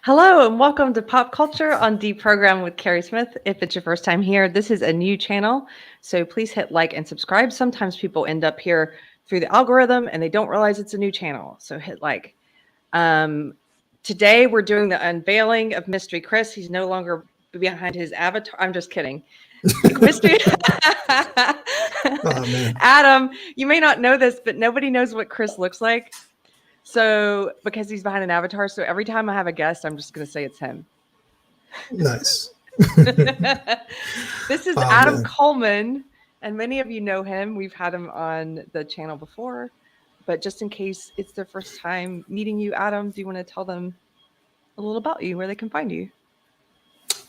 Hello and welcome to Pop Culture on Deprogrammed with Keri Smith. If it's your first time here, this is a new channel, so please hit like and subscribe. Sometimes people end up here through the algorithm and they don't realize it's a new channel, so hit like. Today we're doing the unveiling of Mystery Chris. He's no longer behind his avatar. I'm just kidding. Mystery Oh man. Adam, you may not know this, but nobody knows what Chris looks like. So, because he's behind an avatar, so every time I have a guest, I'm just going to say it's him. Nice. This is Oh, Adam man. Coleman, and many of you know him. We've had him on the channel before, but just in case it's their first time meeting you, Adam, do you want to tell them a little about you, where they can find you?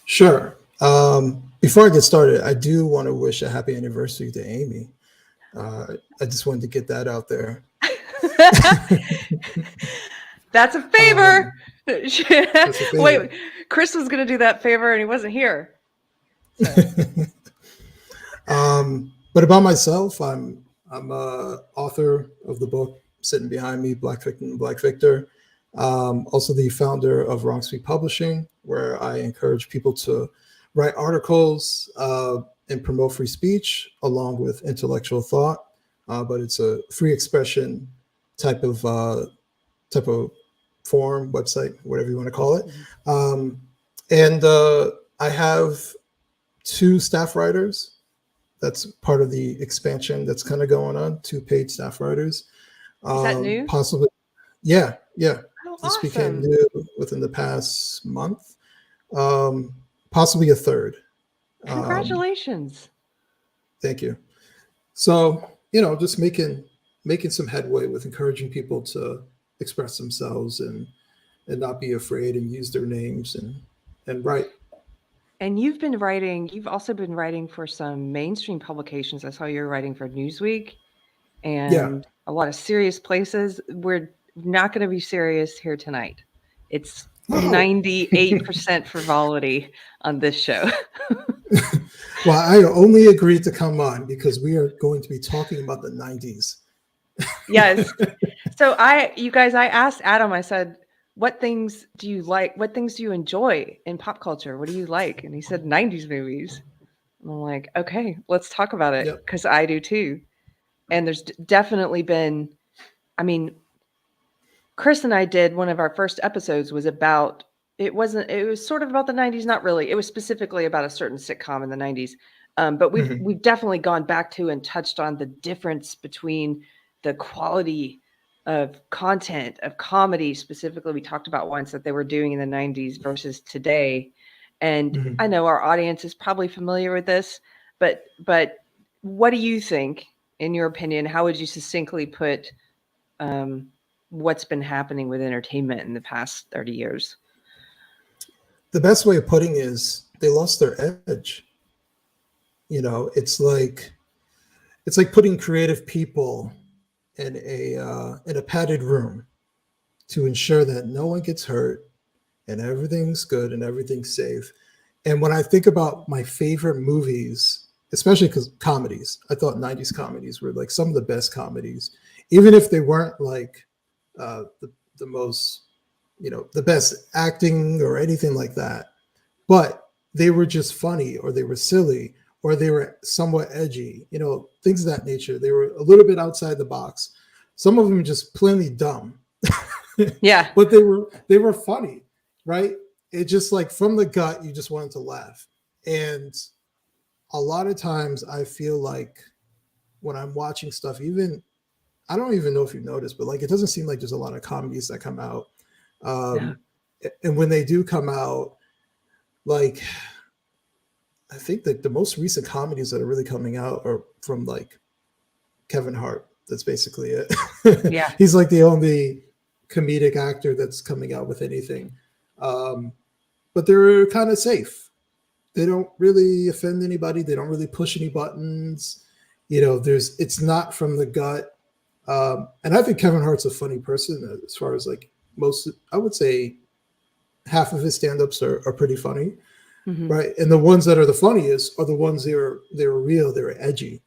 Sure. Before I get started, I do want to wish a happy anniversary to Amy. I just wanted to get that out there. That's a favor. That's a favor. Wait, Chris was going to do that favor and he wasn't here. But about myself, I'm a author of the book sitting behind me, Black Victim, Black Victor. Also the founder of Wrong Speak Publishing, where I encourage people to write articles and promote free speech along with intellectual thought. But it's a free expression type of form, website, whatever you want to call it. And I have 2 staff writers. That's part of the expansion that's kind of going on. 2 paid staff writers. Is that new? Possibly. Yeah. Oh, This awesome. became new within the past month. Possibly a 3rd. Congratulations. Thank you. So, just making some headway with encouraging people to express themselves and not be afraid and use their names and write. And you've also been writing for some mainstream publications. I saw you were writing for Newsweek and a lot of serious places. We're not going to be serious here tonight. It's 98% frivolity on this show. Well, I only agreed to come on because we are going to be talking about the 90s. Yes. So I asked Adam, I said, what things do you like? What things do you enjoy in pop culture? What do you like? And he said 90s movies. And I'm like, okay, let's talk about it because I do too. And there's definitely been, Chris and I did one of our first episodes was about, it was sort of about the 90s, not really. It was specifically about a certain sitcom in the 90s. But we've definitely gone back to and touched on the difference between the quality of content, of comedy specifically. We talked about once that they were doing in the 90s versus today. And I know our audience is probably familiar with this, but what do you think, in your opinion? How would you succinctly put what's been happening with entertainment in the past 30 years? The best way of putting it is they lost their edge. It's like putting creative people in a padded room to ensure that no one gets hurt and everything's good and everything's safe. And when I think about my favorite movies, especially because comedies, I thought 90s comedies were like some of the best comedies, even if they weren't like the most, the best acting or anything like that. But they were just funny, or they were silly, or they were somewhat edgy, things of that nature. They were a little bit outside the box. Some of them just plainly dumb. Yeah. But they were funny, right? It just like from the gut, you just wanted to laugh. And a lot of times I feel like when I'm watching stuff, I don't even know if you've noticed, but like it doesn't seem like there's a lot of comedies that come out. And when they do come out, like I think that the most recent comedies that are really coming out are from like Kevin Hart. That's basically it. Yeah. He's like the only comedic actor that's coming out with anything. But they're kind of safe. They don't really offend anybody. They don't really push any buttons. It's not from the gut. And I think Kevin Hart's a funny person as far as like I would say half of his stand-ups are pretty funny. Right. And the ones that are the funniest are the ones they're real, they're edgy,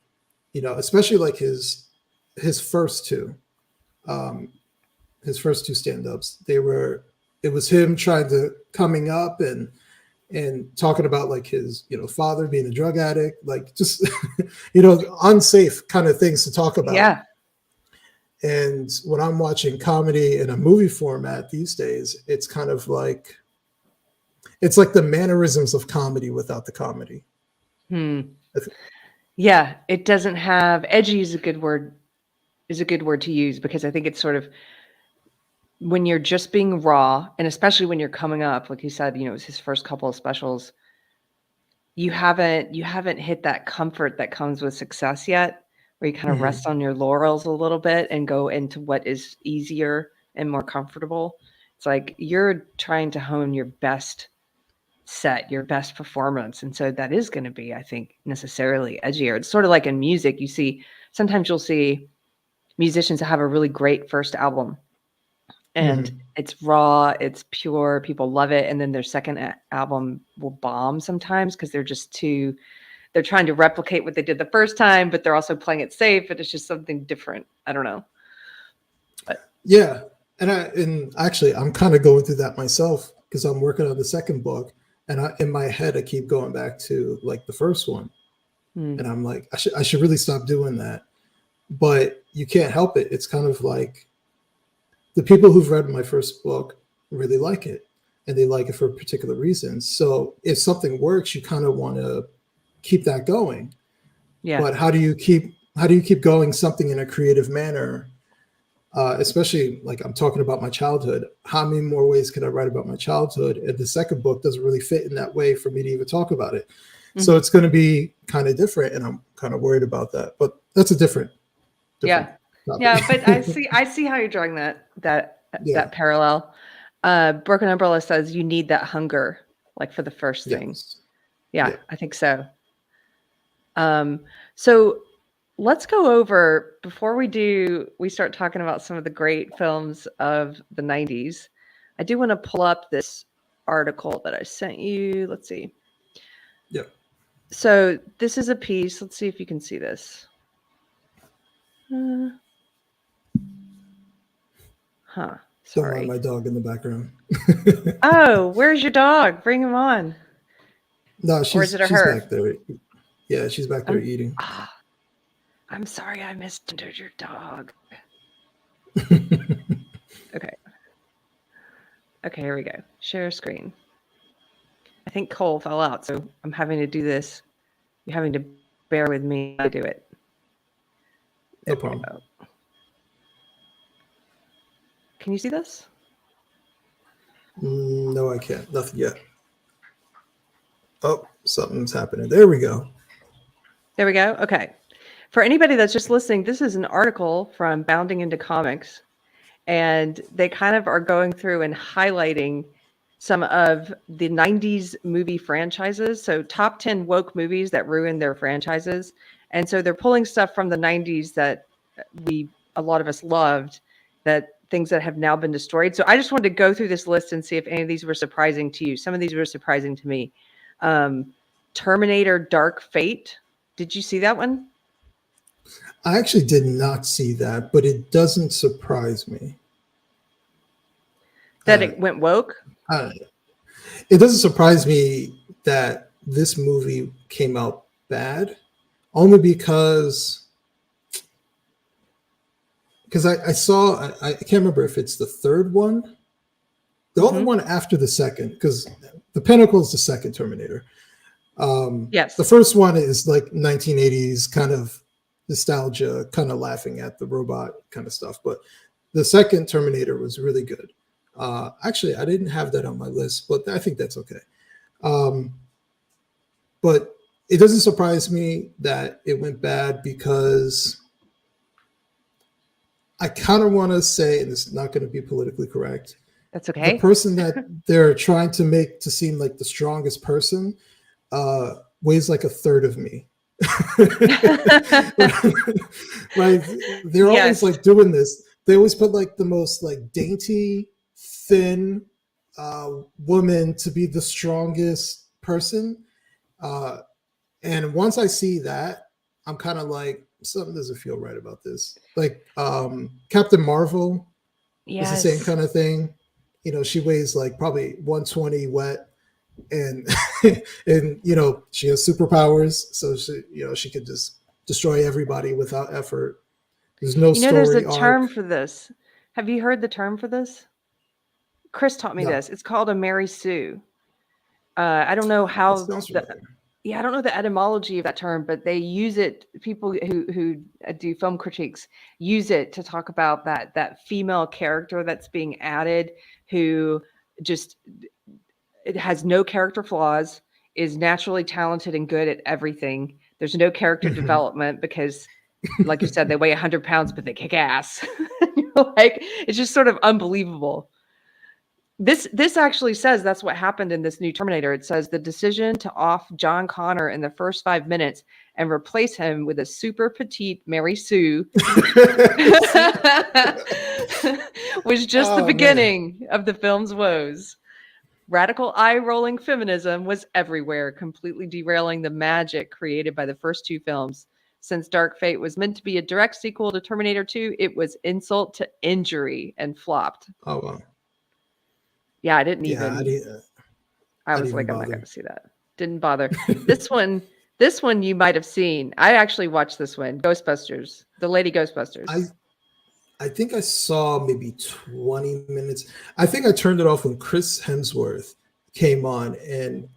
especially like his first 2 stand-ups. They were it was him trying to coming up and talking about like his, father being a drug addict, like just, unsafe kind of things to talk about. Yeah. And when I'm watching comedy in a movie format these days, it's kind of like, it's like the mannerisms of comedy without the comedy. Yeah, it doesn't have edgy is a good word to use, because I think it's sort of when you're just being raw, and especially when you're coming up, like you said, it was his first couple of specials. You haven't hit that comfort that comes with success yet, where you kind of rest on your laurels a little bit and go into what is easier and more comfortable. It's like you're trying to hone your best set, your best performance. And so that is going to be, I think, necessarily edgier. It's sort of like in music. Sometimes you'll see musicians that have a really great first album, and it's raw, it's pure, people love it. And then their second album will bomb sometimes because they're trying to replicate what they did the first time, but they're also playing it safe. And it's just something different. I don't know. But yeah. And actually, I'm kind of going through that myself because I'm working on the second book. And in my head, I keep going back to like the first one. And I'm like, I should really stop doing that. But you can't help it. It's kind of like the people who've read my first book really like it, and they like it for particular reasons. So if something works, you kind of want to keep that going. yeah. But how do you keep going something in a creative manner? Especially like I'm talking about my childhood. How many more ways can I write about my childhood? And the second book doesn't really fit in that way for me to even talk about it. So it's going to be kind of different, and I'm kind of worried about that. But that's a different topic. Yeah, but I see how you're drawing that parallel. Broken Umbrella says you need that hunger, like for the first thing. Yeah, I think so. So let's go over, before we start talking about some of the great films of the 90s. I do want to pull up this article that I sent you. Let's see. Yeah. So this is a piece. Let's see if you can see this. Sorry. Don't mind my dog in the background. Oh, where's your dog? Bring him on. No, she's her? back there. Yeah, she's back there eating. I'm sorry I misgendered your dog. Okay, here we go. Share screen. I think Cole fell out, so I'm having to do this. You're having to bear with me to do it. No problem. Can you see this? No, I can't. Nothing yet. Oh, something's happening. There we go. There we go. Okay. For anybody that's just listening, this is an article from Bounding Into Comics, and they kind of are going through and highlighting some of the 90s movie franchises. So top 10 woke movies that ruined their franchises. And so they're pulling stuff from the 90s that a lot of us loved, that things that have now been destroyed. So I just wanted to go through this list and see if any of these were surprising to you. Some of these were surprising to me. Terminator Dark Fate. Did you see that one? I actually did not see that, but it doesn't surprise me. That it went woke? It doesn't surprise me that this movie came out bad, only because I saw, I can't remember if it's the third one, the only one after the second, because the pinnacle is the second Terminator. Yes. The first one is like 1980s kind of nostalgia, kind of laughing at the robot kind of stuff. But the second Terminator was really good. Actually, I didn't have that on my list, but I think that's okay. But it doesn't surprise me that it went bad, because I kind of want to say, and it's not going to be politically correct, that's okay. The person that they're trying to make to seem like the strongest person weighs like a third of me. Like they're always like doing this. They always put like the most like dainty, thin woman to be the strongest person. And once I see that, I'm kind of like, something doesn't feel right about this. Like Captain Marvel is the same kind of thing. she weighs like probably 120 wet, and and she has superpowers, so she could just destroy everybody without effort. There's no There's a story term arc. for this. Have you heard the term for this? Chris taught me No, this. It's called a Mary Sue. I don't know that how sounds familiar. I don't know the etymology of that term, but they use it. People who do film critiques use it to talk about that female character that's being added, who just it has no character flaws, is naturally talented and good at everything. There's no character development because, like you said, they weigh 100 pounds, but they kick ass. Like, it's just sort of unbelievable. This actually says that's what happened in this new Terminator. It says the decision to off John Connor in the first 5 minutes and replace him with a super petite Mary Sue was just the beginning of the film's woes. Radical eye-rolling feminism was everywhere, completely derailing the magic created by the first two films. Since Dark Fate was meant to be a direct sequel to Terminator 2, it was insult to injury and flopped. Oh wow. Yeah, I didn't Yeah, even. I was like, I'm not going to see that. Didn't bother. This one you might have seen. I actually watched this one, Ghostbusters, the Lady Ghostbusters. I think I saw maybe 20 minutes. I think I turned it off when Chris Hemsworth came on, and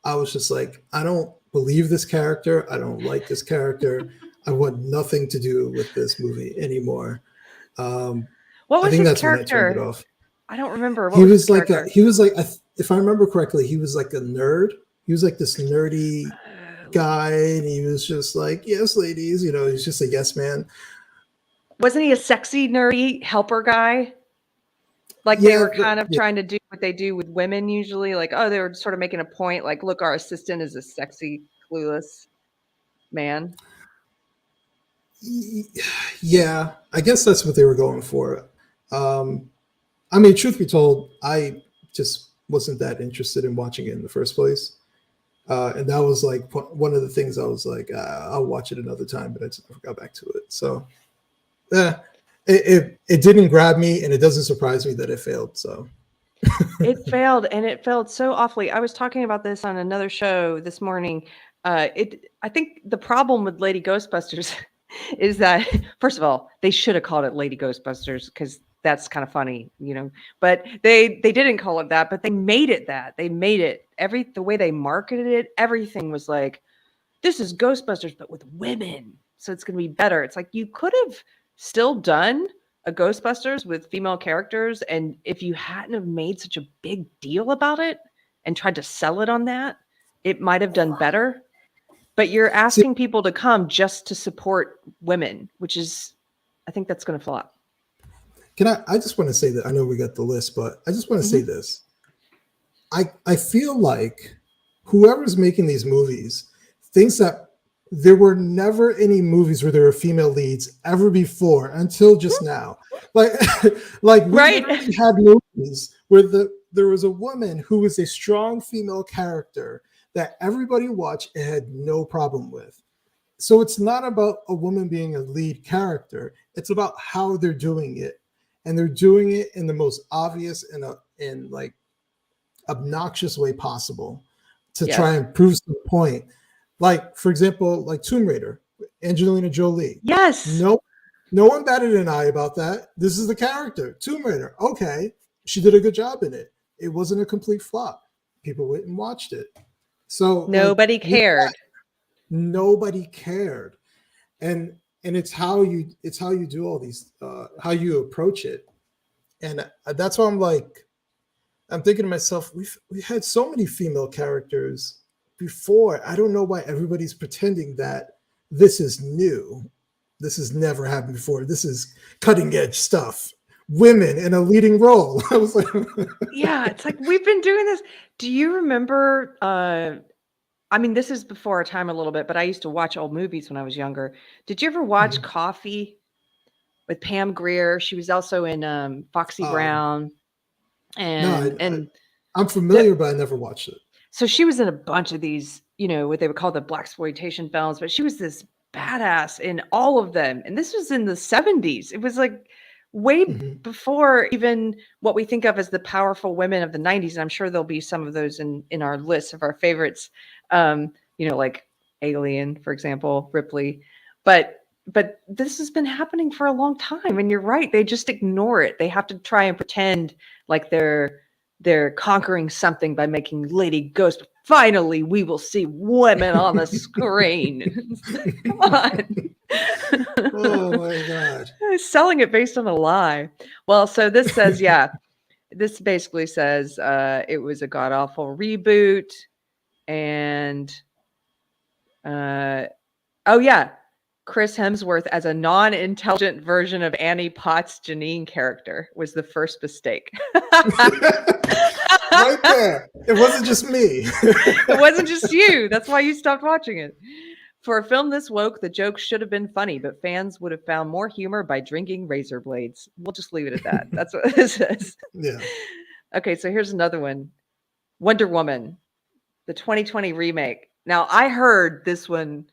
I was just like, I don't believe this character. I don't like this character. I want nothing to do with this movie anymore. What was I think his that's character? when I turned it off. I don't remember. He was like if I remember correctly, he was like a nerd. He was like this nerdy guy, and he was just like, yes, ladies, he's just a yes man. Wasn't he a sexy, nerdy helper guy? Like they were kind of trying to do what they do with women usually. Like, they were sort of making a point. Like, look, our assistant is a sexy, clueless man. Yeah, I guess that's what they were going for. I mean, truth be told, I just wasn't that interested in watching it in the first place. And that was like one of the things I was like, I'll watch it another time, but I just never got back to it. So it didn't grab me, and it doesn't surprise me that it failed. So it failed, and it failed so awfully. I was talking about this on another show this morning. I think the problem with Lady Ghostbusters is that, first of all, they should have called it Lady Ghostbusters because that's kind of funny, but they didn't call it that, but they made it that. They made it the way they marketed it. Everything was like, this is Ghostbusters, but with women. So it's going to be better. It's like, you could have still done a Ghostbusters with female characters. And if you hadn't have made such a big deal about it and tried to sell it on that, it might have done better. But you're asking people to come just to support women, which is, I think that's going to flop. I just want to say that I know we got the list, but I just want to say this. I feel like whoever's making these movies thinks that there were never any movies where there were female leads ever before until just now. Like we literally had movies where there was a woman who was a strong female character that everybody watched and had no problem with. So it's not about a woman being a lead character. It's about how they're doing it. And they're doing it in the most obvious and like obnoxious way possible to try and prove some point. Like, for example, like Tomb Raider, Angelina Jolie. Yes. No one batted an eye about that. This is the character, Tomb Raider. Okay, she did a good job in it. It wasn't a complete flop. People went and watched it. So nobody cared. Nobody cared. And it's how you do all these, how you approach it. And that's why I'm thinking to myself, we had so many female characters before. I don't know why everybody's pretending that this is new. This has never happened before. This is cutting edge stuff. Women in a leading role. I was like, yeah, it's like, we've been doing this. Do you remember, I mean, this is before our time a little bit, but I used to watch old movies when I was younger. Did you ever watch Coffee with Pam Grier? She was also in Foxy Brown. And I'm familiar, but I never watched it. So she was in a bunch of these, what they would call the blaxploitation films, but she was this badass in all of them. And this was in the 70s. It was like way Mhm. before even what we think of as the powerful women of the 90s. And I'm sure there'll be some of those in our list of our favorites. Like Alien, for example, Ripley. But this has been happening for a long time. And you're right. They just ignore it. They have to try and pretend like they're conquering something by making Lady Ghost. Finally, we will see women on the screen. Come on. Oh my God. Selling it based on a lie. Well, so this says, yeah, this basically says it was a god awful reboot. And oh yeah, Chris Hemsworth as a non-intelligent version of Annie Potts' Janine character was the first mistake. Right there. It wasn't just me. It wasn't just you. That's why you stopped watching it. For a film this woke, the jokes should have been funny, but fans would have found more humor by drinking razor blades. We'll just leave it at that. That's what this says. Yeah. Okay, so here's another one. Wonder Woman, the 2020 remake. Now, I heard this one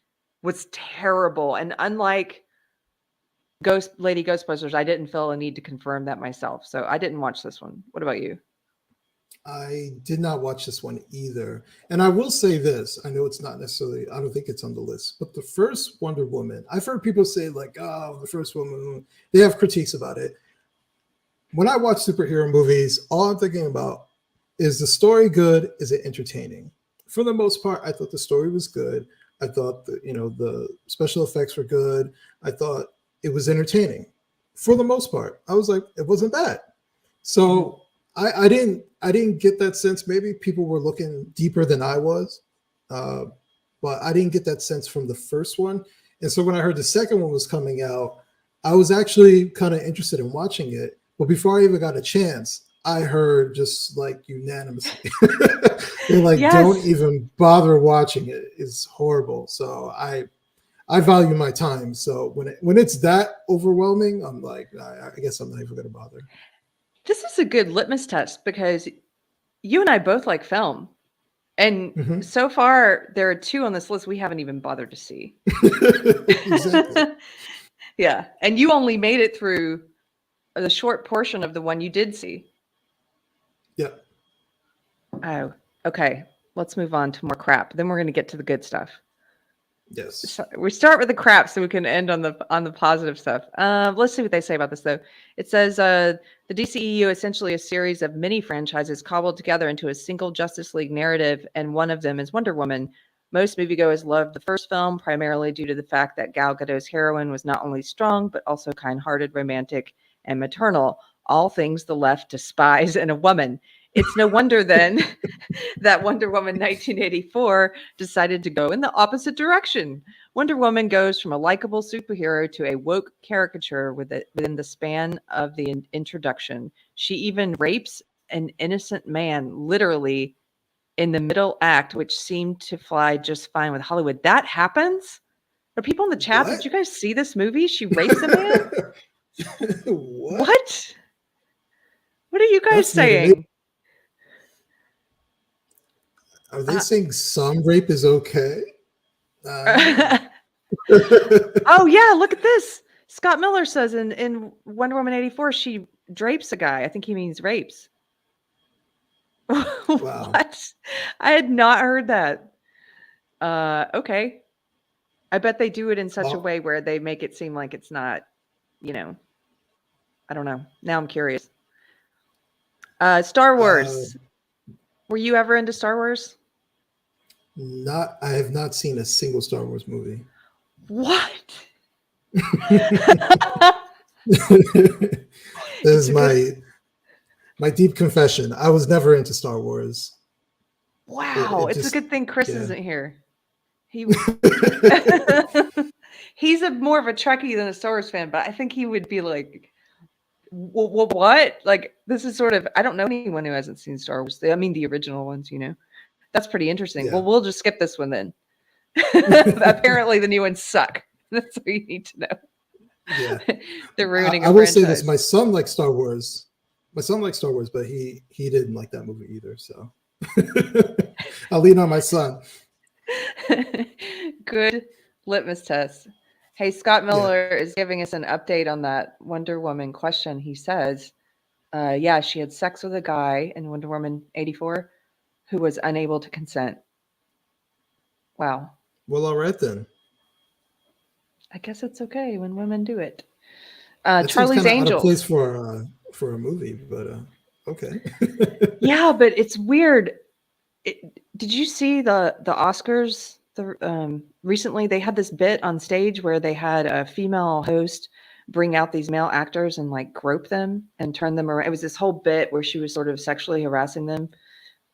was terrible, and unlike Lady Ghostbusters, I didn't feel a need to confirm that myself, so I didn't watch this one. What about you? I did not watch this one either. And I will say this, I know it's not necessarily, I don't think it's on the list, but the first Wonder Woman, I've heard people say like, oh, the first woman, they have critiques about it. When I watch superhero movies, all I'm thinking about is the story good? Is it entertaining? For the most part, I thought the story was good. I thought that, the special effects were good. I thought it was entertaining. For the most part, I was like, it wasn't bad. So I didn't get that sense. Maybe people were looking deeper than I was, but I didn't get that sense from the first one. And so when I heard the second one was coming out, I was actually kind of interested in watching it. But before I even got a chance, I heard just like unanimously, they're like, Yes. don't even bother watching it. It's horrible. So I value my time. So when it's that overwhelming, I'm like, I guess I'm not even going to bother. This is a good litmus test because you and I both like film. And so far, there are two on this list we haven't even bothered to see. Exactly. Yeah. And you only made it through the short portion of the one you did see. Yeah. Oh, okay. Let's move on to more crap. Then we're going to get to the good stuff. Yes. So we start with the crap so we can end on the positive stuff. Let's see what they say about this, though. It says the DCEU essentially a series of mini franchises cobbled together into a single Justice League narrative, and one of them is Wonder Woman. Most moviegoers loved the first film, primarily due to the fact that Gal Gadot's heroine was not only strong, but also kind-hearted, romantic, and maternal, all things the left despise in a woman. It's no wonder then that Wonder Woman 1984 decided to go in the opposite direction. Wonder Woman goes from a likable superhero to a woke caricature within the span of the introduction. She even rapes an innocent man, literally, in the middle act, which seemed to fly just fine with Hollywood. That happens? Are people in the chat, What? did you guys see this movie? She rapes a man? What? What are you guys saying? Are they saying some rape is okay? Oh yeah, look at this. Scott Miller says in Wonder Woman 84, she drapes a guy. I think he means rapes. Wow. What? I had not heard that. Okay. I bet they do it in such a way where they make it seem like it's not, I don't know. Now I'm curious. Star Wars. Were you ever into Star Wars? I have not seen a single Star Wars movie. What? This is my deep confession. I was never into Star Wars. Wow. It's a good thing Chris isn't here. He's more of a Trekkie than a Star Wars fan, but I think he would be like, what? Like, this is sort of, I don't know anyone who hasn't seen Star Wars. I mean, the original ones, That's pretty interesting. Yeah. Well, we'll just skip this one then. Apparently the new ones suck. That's what you need to know. Yeah. They're ruining I will say this. My son likes Star Wars. But he didn't like that movie either. So I'll lean on my son. Good litmus test. Hey, Scott Miller is giving us an update on that Wonder Woman question. He says, yeah, she had sex with a guy in Wonder Woman 84 who was unable to consent. Wow. Well, all right then. I guess it's okay when women do it. That seems Charlie's kind of out of Angels. place for a movie, but okay. Yeah, but it's weird. Did you see the Oscars? Recently, they had this bit on stage where they had a female host bring out these male actors and like grope them and turn them around. It was this whole bit where she was sort of sexually harassing them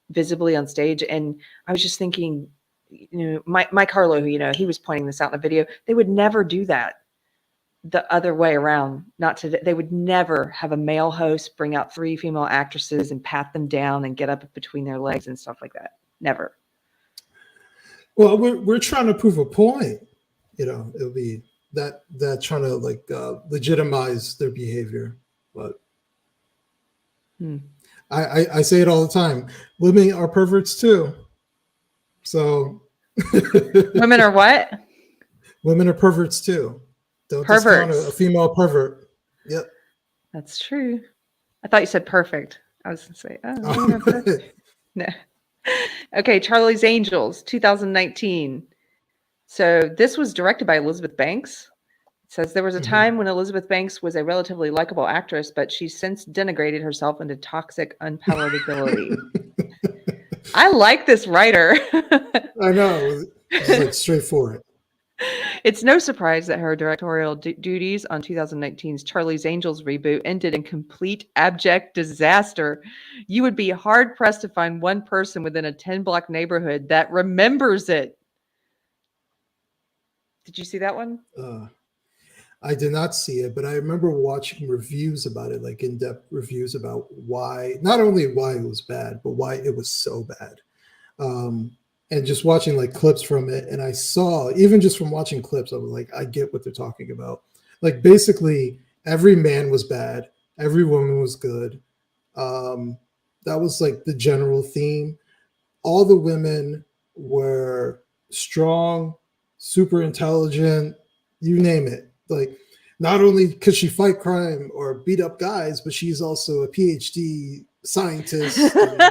visibly on stage. And I was just thinking, Mike Harlow, who, he was pointing this out in a video. They would never do that the other way around. They would never have a male host bring out 3 female actresses and pat them down and get up between their legs and stuff like that. Never. Well, we're trying to prove a point. It'll be that trying to legitimize their behavior. But I say it all the time. Women are perverts too. So women are what? Women are perverts too. Don't discount a female pervert. Yep. That's true. I thought you said perfect. I was going to say, women are perfect. No. Okay, Charlie's Angels, 2019. So this was directed by Elizabeth Banks. It says there was a time when Elizabeth Banks was a relatively likable actress, but she's since denigrated herself into toxic unpalatability. I like this writer. I know. It's straightforward. It's no surprise that her directorial duties on 2019's Charlie's Angels reboot ended in complete abject disaster. You would be hard-pressed to find one person within a 10-block neighborhood that remembers it. Did you see that one? I did not see it, but I remember watching reviews about it, like in-depth reviews about not only why it was bad, but why it was so bad. And just watching like clips from it. And I saw, even just from watching clips, I was like, I get what they're talking about. Like basically every man was bad. Every woman was good. That was like the general theme. All the women were strong, super intelligent, you name it. Like not only could she fight crime or beat up guys, but she's also a PhD scientist.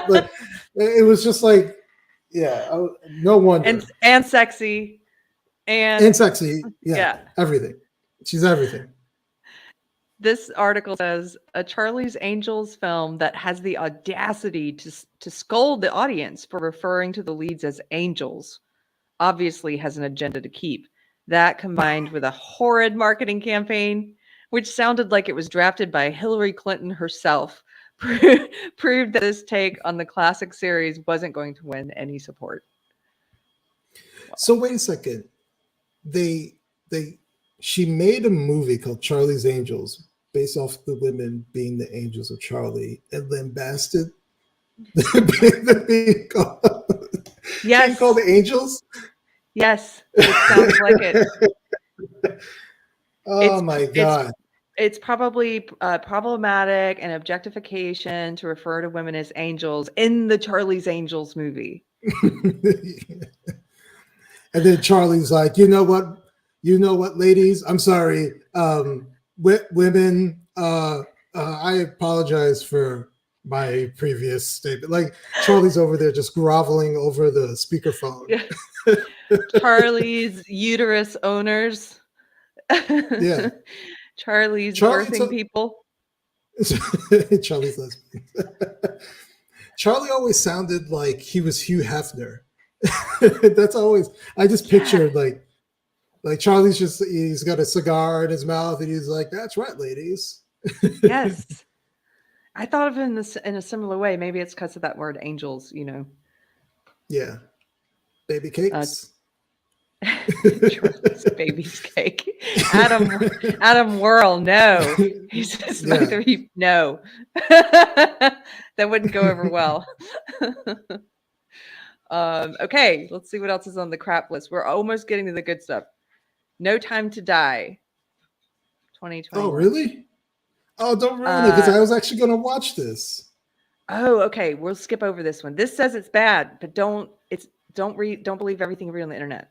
But it was just like, yeah, no wonder. And sexy. And sexy. Yeah, everything. She's everything. This article says a Charlie's Angels film that has the audacity to scold the audience for referring to the leads as angels obviously has an agenda to keep. That combined with a horrid marketing campaign, which sounded like it was drafted by Hillary Clinton herself, proved that this take on the classic series wasn't going to win any support. So wait a second. She made a movie called Charlie's Angels based off the women being the angels of Charlie, and then bastard being called the angels. Yes, it sounds like it. My God. It's probably problematic and objectification to refer to women as angels in the Charlie's Angels movie. And then Charlie's like, you know what, ladies? I'm sorry, women. I apologize for my previous statement. Like Charlie's over there just groveling over the speakerphone. Charlie's uterus owners. Yeah. Charlie's birthing people. Charlie's lesbian. Charlie always sounded like he was Hugh Hefner. That's always, I just pictured like Charlie's he's got a cigar in his mouth and he's like, that's right, ladies. Yes. I thought of him in a similar way. Maybe it's because of that word angels, Yeah. Baby cakes. Charlie's baby's cake. Adam Whirl, no. He says no. That wouldn't go over well. Okay, let's see what else is on the crap list. We're almost getting to the good stuff. No Time to Die. 2020. Oh, really? Oh, don't ruin it, because I was actually going to watch this. Oh, okay. We'll skip over this one. This says it's bad, but don't believe everything you read on the internet.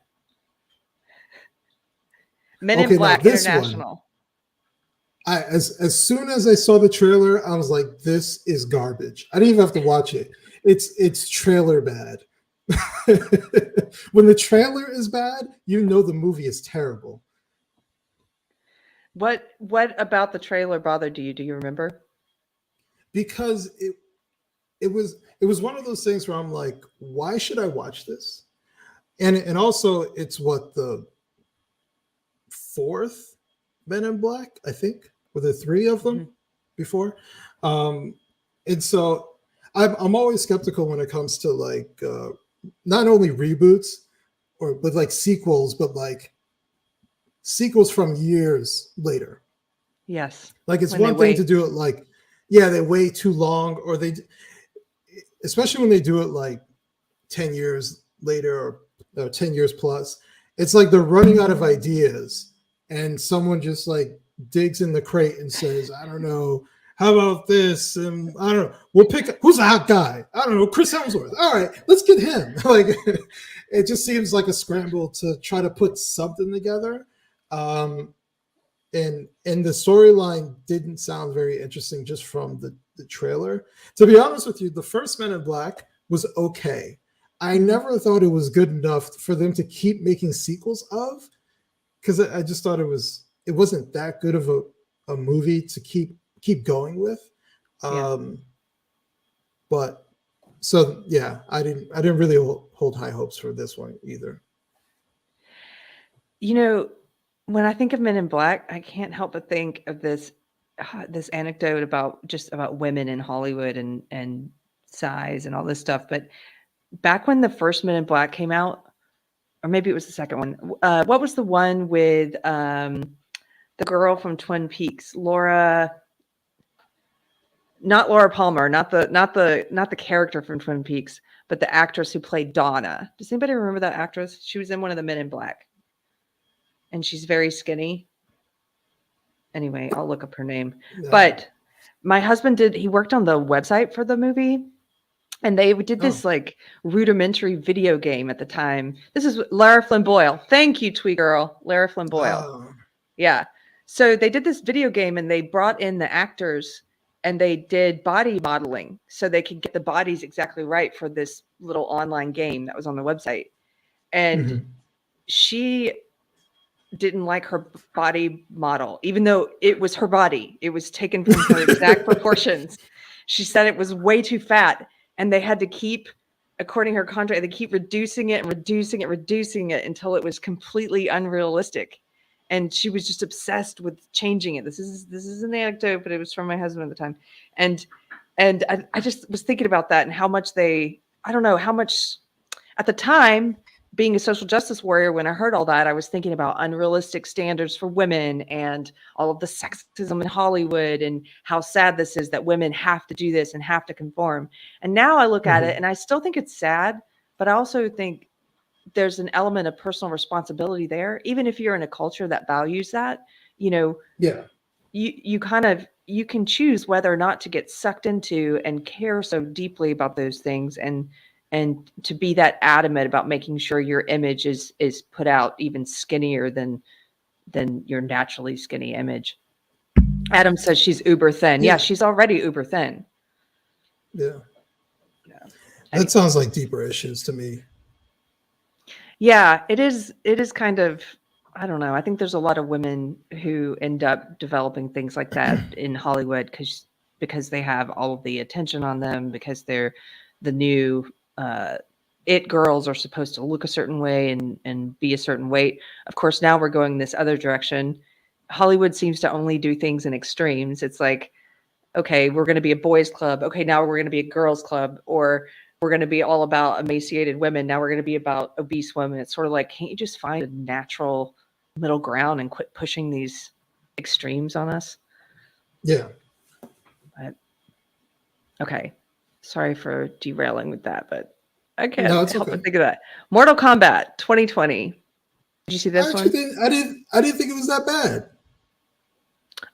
Men in Okay, now Black this one, International. as soon as I saw the trailer, I was like, "This is garbage." I didn't even have to watch it. It's trailer bad. When the trailer is bad, you know the movie is terrible. What about the trailer bothered you? Do you remember? Because it was one of those things where I'm like, why should I watch this? And also it's what, the fourth Men in Black, I think. Were there three of them before? And so I'm always skeptical when it comes to like not only reboots but like sequels, but like sequels from years later. Yes. Like it's When one they thing wait. to do it like, yeah, they wait too long, or especially when they do it like 10 years later, or 10 years plus. It's like they're running out of ideas, and someone just like digs in the crate and says, I don't know, how about this? And I don't know, we'll pick, who's the hot guy? I don't know, Chris Hemsworth. All right, let's get him. Like, it just seems like a scramble to try to put something together. And the storyline didn't sound very interesting just from the trailer. To be honest with you, the first Men in Black was okay. I never thought it was good enough for them to keep making sequels of, because I just thought it wasn't that good of a movie to keep going with. But so yeah, I didn't really hold high hopes for this one either. You know, when I think of Men in Black, I can't help but think of this anecdote about women in Hollywood and size and all this stuff. But back when the first Men in Black came out, or maybe it was the second one, what was the one with the girl from Twin Peaks, not Laura Palmer, not the character from Twin Peaks, but the actress who played Donna. Does anybody remember that actress? She was in one of the Men in Black. And she's very skinny. Anyway, I'll look up her name. No. But my husband he worked on the website for the movie, and they did this like rudimentary video game at the time. This is Lara Flynn Boyle. Thank you, Twee Girl. Lara Flynn Boyle. Yeah. So they did this video game, and they brought in the actors, and they did body modeling so they could get the bodies exactly right for this little online game that was on the website. And she didn't like her body model, even though it was her body. It was taken from her exact proportions. She said it was way too fat, and they had to keep, according to her contract, they keep reducing it until it was completely unrealistic. And she was just obsessed with changing it. This is an anecdote, but it was from my husband at the time. And I just was thinking about that and how much at the time, being a social justice warrior, when I heard all that, I was thinking about unrealistic standards for women and all of the sexism in Hollywood and how sad this is that women have to do this and have to conform. And now I look at it and I still think it's sad, but I also think there's an element of personal responsibility there. Even if you're in a culture that values that, you can choose whether or not to get sucked into and care so deeply about those things and to be that adamant about making sure your image is put out even skinnier than your naturally skinny image. Adam says she's uber thin. Yeah, she's already uber thin. Yeah. That sounds like deeper issues to me. Yeah, it is kind of, I don't know. I think there's a lot of women who end up developing things like that in Hollywood because they have all of the attention on them, because they're the new it girls are supposed to look a certain way and be a certain weight. Of course, now we're going this other direction. Hollywood seems to only do things in extremes. It's like, okay, we're going to be a boys club. Okay, now we're going to be a girls club, or we're going to be all about emaciated women. Now we're going to be about obese women. It's sort of like, can't you just find a natural middle ground and quit pushing these extremes on us? Yeah. Okay. Sorry for derailing with that, but I can't help but think of that. Mortal Kombat 2020. Did you see this one? I didn't think it was that bad.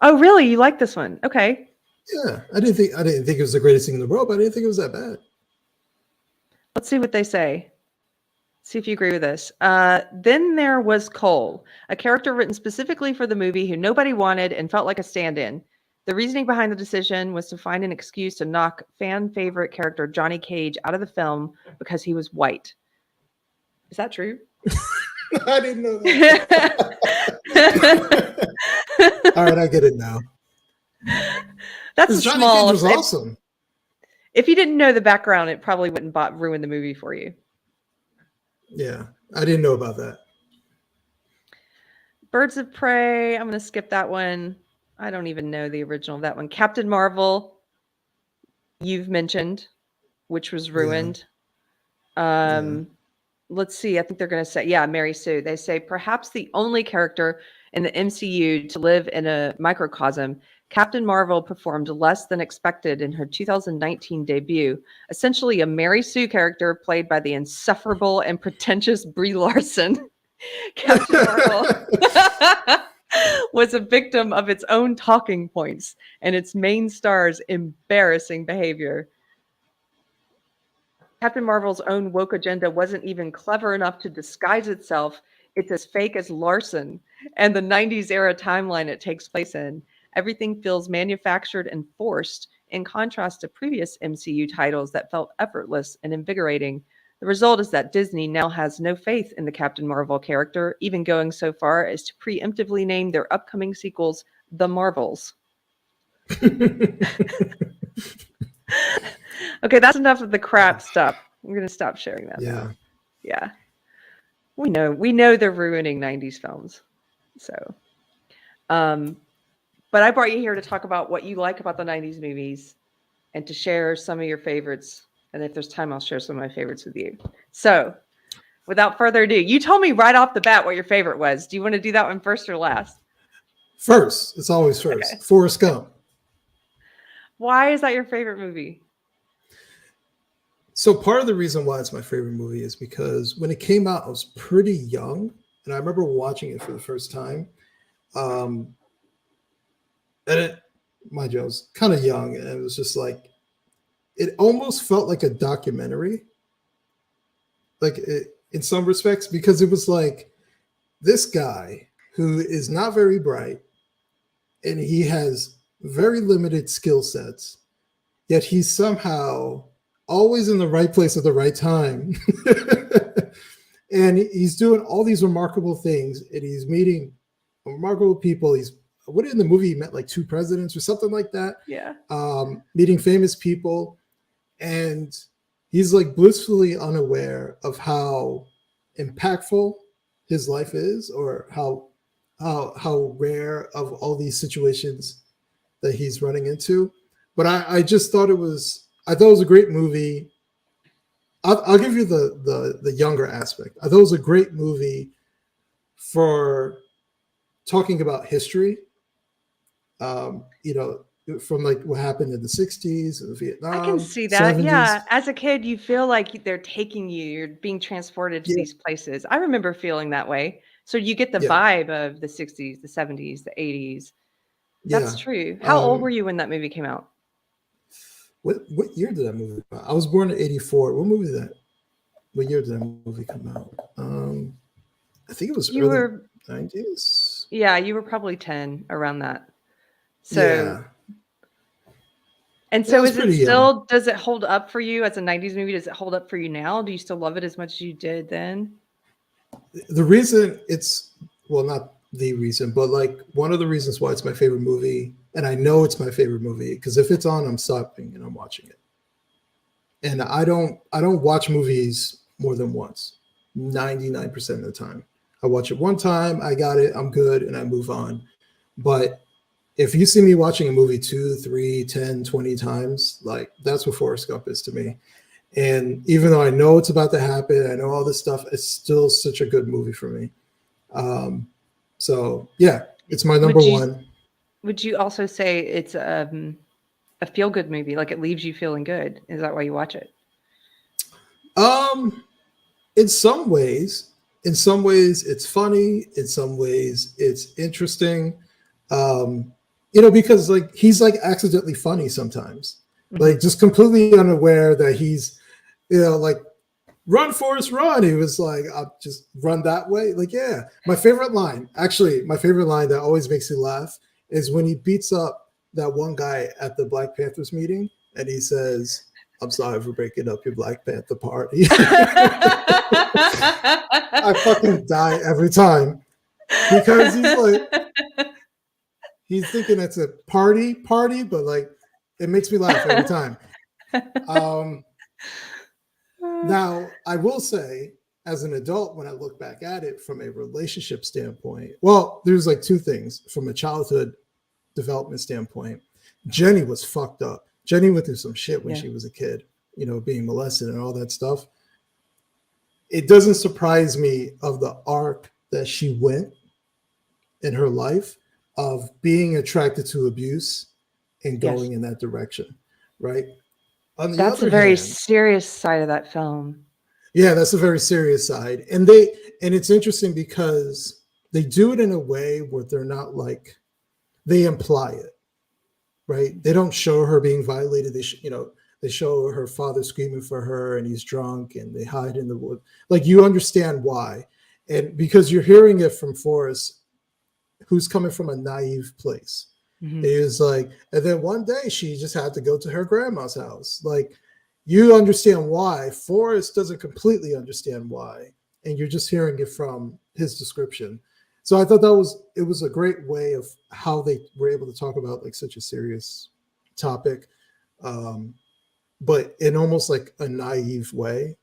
Oh, really? You like this one? Okay. Yeah, I didn't think it was the greatest thing in the world, but I didn't think it was that bad. Let's see what they say. See if you agree with this. Then there was Cole, a character written specifically for the movie who nobody wanted and felt like a stand-in. The reasoning behind the decision was to find an excuse to knock fan favorite character Johnny Cage out of the film because he was white. Is that true? I didn't know that. All right, I get it now. That's a Johnny small. Cage was awesome. If you didn't know the background, it probably wouldn't ruin the movie for you. Yeah, I didn't know about that. Birds of Prey. I'm going to skip that one. I don't even know the original of that one. Captain Marvel. You've mentioned, which was ruined. Yeah. Let's see. I think they're going to say, Mary Sue. They say perhaps the only character in the MCU to live in a microcosm. Captain Marvel performed less than expected in her 2019 debut, essentially a Mary Sue character played by the insufferable and pretentious Brie Larson. Captain Marvel was a victim of its own talking points and its main star's embarrassing behavior. Captain Marvel's own woke agenda wasn't even clever enough to disguise itself. It's as fake as Larson and the 90s era timeline it takes place in. Everything feels manufactured and forced, in contrast to previous MCU titles that felt effortless and invigorating. The result is that Disney now has no faith in the Captain Marvel character, even going so far as to preemptively name their upcoming sequels The Marvels. Okay, that's enough of the crap stuff. We're going to stop sharing that. Yeah. Yeah. We know they're ruining 90s films. So, but I brought you here to talk about what you like about the 90s movies and to share some of your favorites. And if there's time, I'll share some of my favorites with you. So without further ado, you told me right off the bat what your favorite was. Do you want to do that one first or last? First. It's always first. Okay. Forrest Gump. Why is that your favorite movie? So part of the reason why it's my favorite movie is because when it came out, I was pretty young. And I remember watching it for the first time. And mind you, I was kind of young, and it was just like, it almost felt like a documentary, in some respects, because it was like this guy who is not very bright, and he has very limited skill sets, yet he's somehow always in the right place at the right time. And he's doing all these remarkable things, and he's meeting remarkable people. What in the movie he met like 2 presidents or something like that. Yeah. Meeting famous people, and he's like blissfully unaware of how impactful his life is, or how rare of all these situations that he's running into. But I just thought it was a great movie. I'll give you the younger aspect. I thought it was a great movie for talking about history. From like what happened in the 60s and Vietnam. I can see that. 70s. Yeah. As a kid, you feel like they're taking you, you're being transported to these places. I remember feeling that way. So you get the vibe of the 60s, the 70s, the 80s. That's true. How old were you when that movie came out? What year did that movie come out? I was born in 84. What year did that movie come out? I think it was early 90s. Yeah, you were probably 10 around that. So, yeah. And so is it still, does it hold up for you as a 90s movie? Does it hold up for you now? Do you still love it as much as you did then? The reason not the reason, but like one of the reasons why it's my favorite movie, and I know it's my favorite movie, because if it's on, I'm stopping and I'm watching it. And I don't watch movies more than once, 99% of the time. I watch it one time, I got it, I'm good, and I move on. But if you see me watching a movie 2, 3, 10, 20 times, like that's what Forrest Gump is to me. And even though I know it's about to happen, I know all this stuff, it's still such a good movie for me. So yeah, it's my number one. Would you also say it's a feel-good movie? Like it leaves you feeling good? Is that why you watch it? In some ways it's funny. In some ways it's interesting. Because like he's like accidentally funny sometimes, like just completely unaware that he's, like run, Forrest, run. He was like, I'll just run that way. Like, yeah. My favorite line that always makes me laugh is when he beats up that one guy at the Black Panthers meeting and he says, I'm sorry for breaking up your Black Panther party. I fucking die every time because he's like, he's thinking it's a party, but like, it makes me laugh every time. Now, I will say, as an adult, when I look back at it from a relationship standpoint, well, there's like two things from a childhood development standpoint. Jenny was fucked up. Jenny went through some shit when she was a kid, you know, being molested and all that stuff. It doesn't surprise me of the arc that she went in her life of being attracted to abuse and going in that direction, right? On the That's other a very hand, serious side of that film. yeah, that's a very serious side. And it's interesting because they do it in a way where they're not like, they imply it, right? They don't show her being violated. They show her father screaming for her and he's drunk and they hide in the wood. Like, you understand why. And because you're hearing it from Forrest, who's coming from a naive place. Mm-hmm. It was like, and then one day she just had to go to her grandma's house. Like, you understand why. Forrest doesn't completely understand why. And you're just hearing it from his description. So I thought it was a great way of how they were able to talk about like such a serious topic, but in almost like a naive way.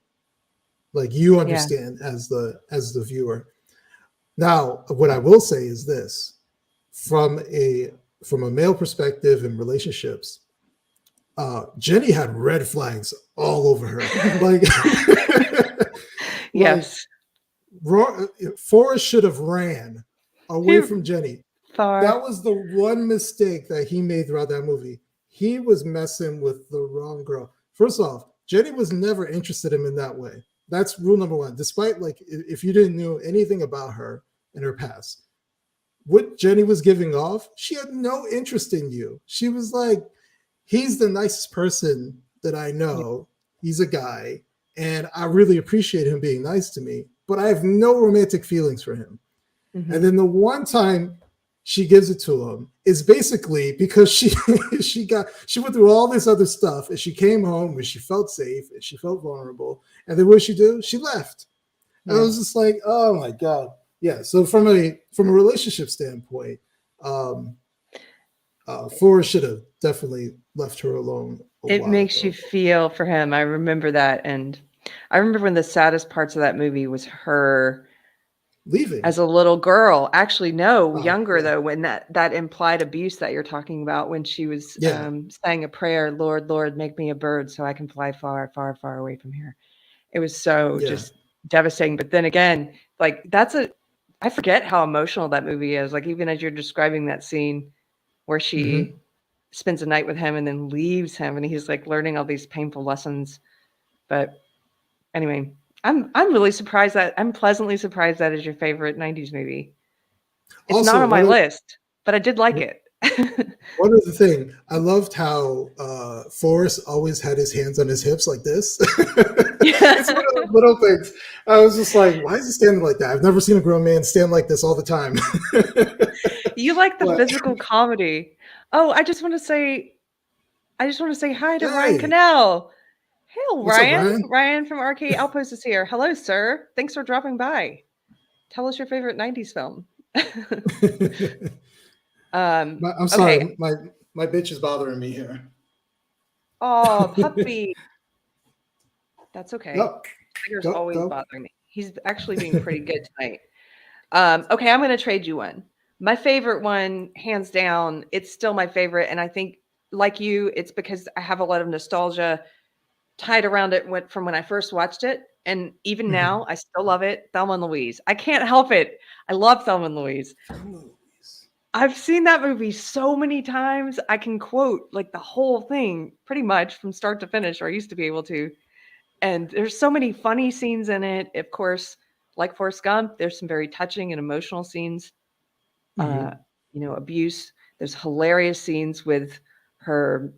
Like, you understand as the viewer. Now, what I will say is this, from a male perspective in relationships, Jenny had red flags all over her. Like, yes. Forrest should have ran away from Jenny. That was the one mistake that he made throughout that movie. He was messing with the wrong girl. First off, Jenny was never interested in him in that way. That's rule number one. Despite, like, if you didn't know anything about her in her past, what Jenny was giving off, she had no interest in you. She was like, he's the nicest person that I know. He's a guy, and I really appreciate him being nice to me, but I have no romantic feelings for him. Mm-hmm. And then the one time she gives it to him is basically because she went through all this other stuff and she came home where she felt safe and she felt vulnerable. And then what did she do? She left. Yeah. And I was just like, oh my God. Yeah. So from a relationship standpoint, Forrest should have definitely left her alone. It makes you feel for him. I remember that. And I remember when the saddest parts of that movie was her leaving as a little girl. Actually, no, younger though, when that implied abuse that you're talking about, when she was saying a prayer, Lord, Lord, make me a bird so I can fly far, far, far away from here. It was so just devastating. But then again, like, I forget how emotional that movie is. Like, even as you're describing that scene where she spends a night with him and then leaves him and he's like learning all these painful lessons. But anyway, I'm really surprised I'm pleasantly surprised that is your favorite 90s movie. It's also not on my list, but I did like it. One other thing, I loved how Forrest always had his hands on his hips like this. It's one of those little things. I was just like, why is he standing like that? I've never seen a grown man stand like this all the time. You like the physical comedy. Oh, I just want to say hi to Ryan Cannell. Hey, Ryan. Ryan from Arcade Outpost is here. Hello, sir. Thanks for dropping by. Tell us your favorite 90s film. I'm sorry. My bitch is bothering me here. Oh, puppy. That's okay. Nope. Tiger's always bothering me. He's actually being pretty good tonight. Okay, I'm going to trade you one. My favorite one, hands down, it's still my favorite. And I think, like you, it's because I have a lot of nostalgia tied around it from when I first watched it. And even now, I still love it. Thelma and Louise. I can't help it. I love Thelma and Louise. I've seen that movie so many times. I can quote like the whole thing pretty much from start to finish, or I used to be able to. And there's so many funny scenes in it. Of course, like Forrest Gump, there's some very touching and emotional scenes. Abuse. There's hilarious scenes with her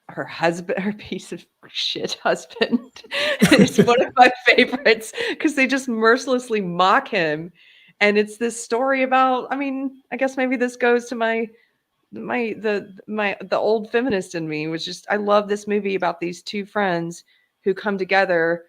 her husband, her piece of shit husband, is one of my favorites because they just mercilessly mock him. And it's this story about, I mean, I guess maybe this goes to the old feminist in me, was just, I love this movie about these two friends who come together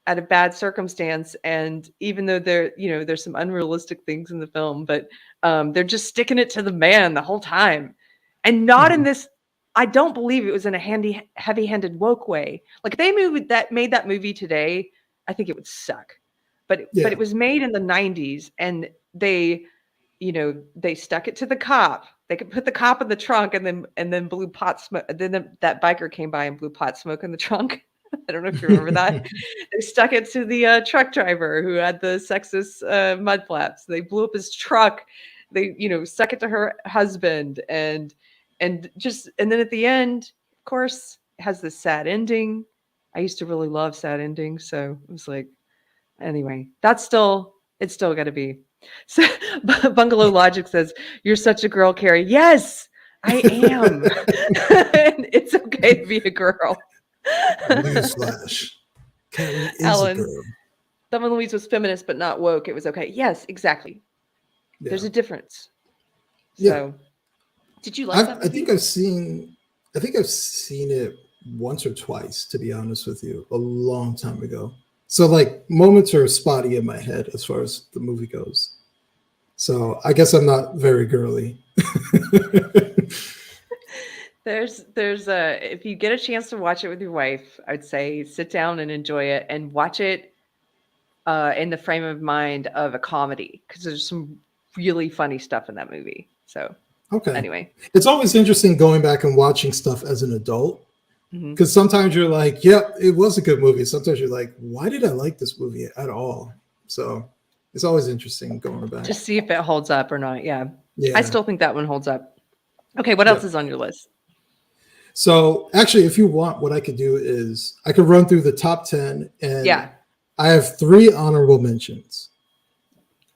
at a bad circumstance. And even though there's some unrealistic things in the film, but they're just sticking it to the man the whole time. And not in this, I don't believe it was in a heavy-handed woke way. Like if they made that movie today, I think it would suck. But it was made in the 90s, and they stuck it to the cop. They could put the cop in the trunk and then blew pot smoke. Then that biker came by and blew pot smoke in the trunk. I don't know if you remember that. They stuck it to the truck driver who had the sexist mud flaps. They blew up his truck. They, stuck it to her husband, and then at the end, of course, it has this sad ending. I used to really love sad endings, so it was like, anyway, it's still got to be. So Bungalow Logic says, "You're such a girl, Keri." Yes, I am. And it's okay to be a girl. Newsflash. Keri is Alan, a girl. Thelma Louise was feminist, but not woke. It was okay. Yes, exactly. Yeah. There's a difference. So, did you like that movie? I think I've seen it once or twice, to be honest with you, a long time ago. So like moments are spotty in my head as far as the movie goes. So I guess I'm not very girly. There's if you get a chance to watch it with your wife, I'd say sit down and enjoy it, and watch it in the frame of mind of a comedy, because there's some really funny stuff in that movie. So anyway, it's always interesting going back and watching stuff as an adult. Because sometimes you're like, yep, it was a good movie. Sometimes you're like, why did I like this movie at all? So it's always interesting going back to see if it holds up or not. Yeah. I still think that one holds up. Okay, what else is on your list? So actually, if you want, what I could do is I could run through the top 10, and I have 3 honorable mentions.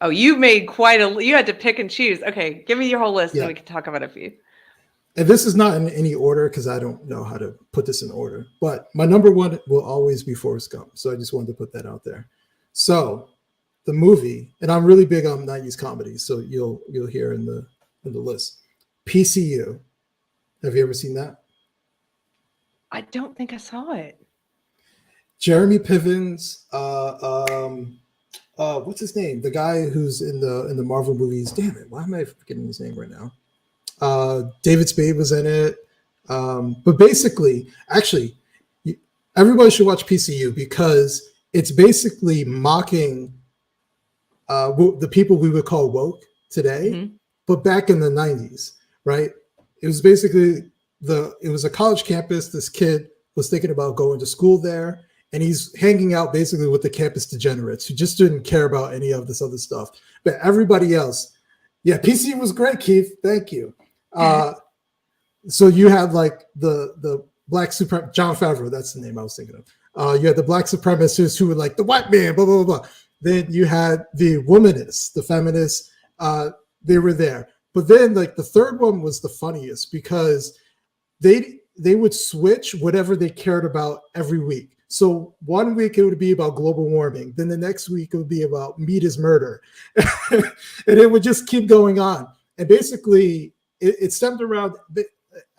Oh, you made you had to pick and choose. Okay, give me your whole list and we can talk about a few. And this is not in any order because I don't know how to put this in order. But my number 1 will always be Forrest Gump. So I just wanted to put that out there. So the movie, and I'm really big on 90s comedies, so you'll hear in the list. PCU. Have you ever seen that? I don't think I saw it. Jeremy Piven's, what's his name? The guy who's in the Marvel movies. Damn it! Why am I forgetting his name right now? David Spade was in it. But basically, actually, everybody should watch PCU because it's basically mocking the people we would call woke today, but back in the 90s, right? It was basically it was a college campus. This kid was thinking about going to school there, and he's hanging out basically with the campus degenerates who just didn't care about any of this other stuff. But everybody else, PCU was great, Keith. Thank you. So you had like the black John Favreau, that's the name I was thinking of. You had the black supremacists who were like the white man, blah, blah, blah, blah. Then you had the womanists, the feminists, they were there. But then like the third one was the funniest because they would switch whatever they cared about every week. So 1 week it would be about global warming. Then the next week it would be about meat is murder. And it would just keep going on. And basically it stemmed around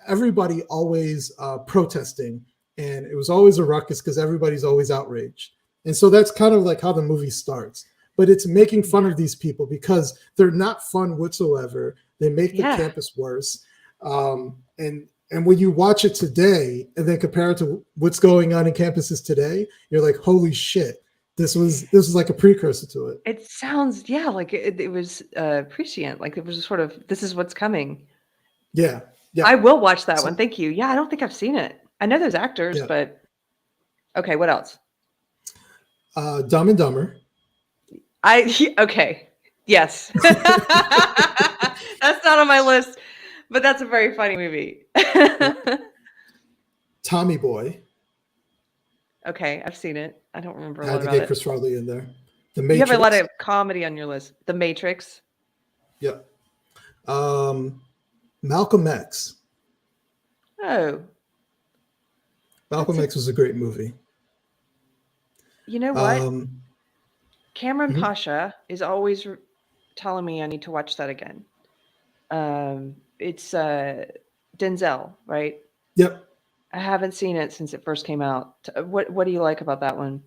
everybody always protesting. And it was always a ruckus because everybody's always outraged. And so that's kind of like how the movie starts. But it's making fun of these people because they're not fun whatsoever. They make the campus worse. And when you watch it today and then compare it to what's going on in campuses today, you're like, holy shit, this was like a precursor to it. It sounds, like it was prescient. Like it was sort of, this is what's coming. Yeah. I will watch that one. Thank you. Yeah, I don't think I've seen it. I know those actors, but okay, what else? Dumb and Dumber. Okay. Yes. That's not on my list, but that's a very funny movie. Tommy Boy. Okay, I've seen it. I don't remember a lot about it. I had to get Chris Farley in there. The Matrix. You have a lot of comedy on your list. The Matrix. Yeah. Malcolm X. Oh. Malcolm X was a great movie. You know what? Cameron Mhm. Pasha is always telling me I need to watch that again. It's Denzel, right? Yep. I haven't seen it since it first came out. What do you like about that one?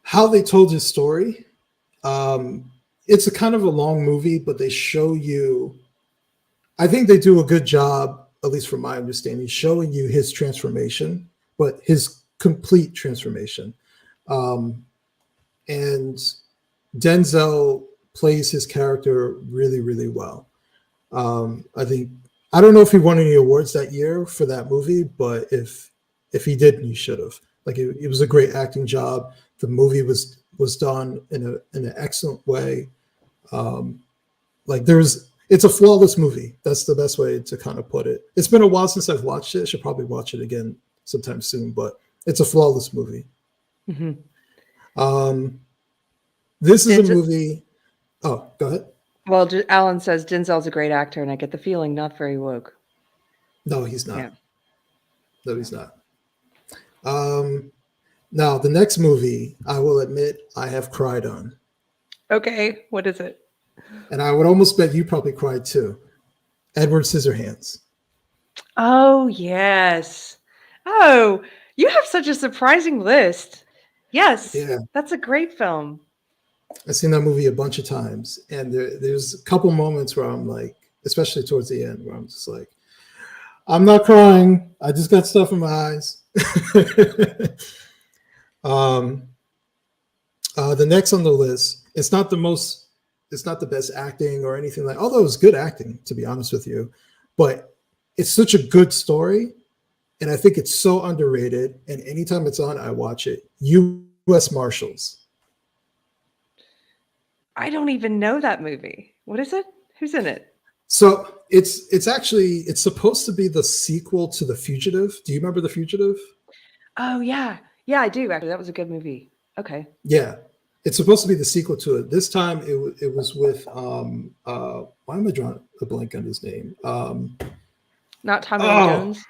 How they told his story. It's a kind of a long movie, but they show you. I think they do a good job, at least from my understanding, showing you his transformation, but his complete transformation. And Denzel plays his character really, really well. I don't know if he won any awards that year for that movie, but if he did, he should have. Like it was a great acting job. The movie was done in an excellent way. It's a flawless movie. That's the best way to kind of put it. It's been a while since I've watched it. I should probably watch it again sometime soon, but it's a flawless movie. Mm-hmm. This is a movie. Oh, go ahead. Well, Alan says Denzel's a great actor, and I get the feeling not very woke. No, he's not. Yeah. No, he's not. Now, the next movie, I will admit, I have cried on. Okay, what is it? And I would almost bet you probably cried too. Edward Scissorhands. Oh, yes. Oh, you have such a surprising list. Yes, Yeah. That's a great film. I've seen that movie a bunch of times. And there's a couple moments where I'm like, especially towards the end, where I'm just like, I'm not crying. I just got stuff in my eyes. The next on the list, it's not the best acting or anything like, although it was good acting, to be honest with you, but it's such a good story. And I think it's so underrated. And anytime it's on, I watch it. U.S. Marshals. I don't even know that movie. What is it? Who's in it? So it's supposed to be the sequel to The Fugitive. Do you remember The Fugitive? Oh yeah. Yeah, I do actually. That was a good movie. Okay. Yeah. It's supposed to be the sequel to it. This time it was with why am I drawing a blank on his name? Not Tommy Lee Jones.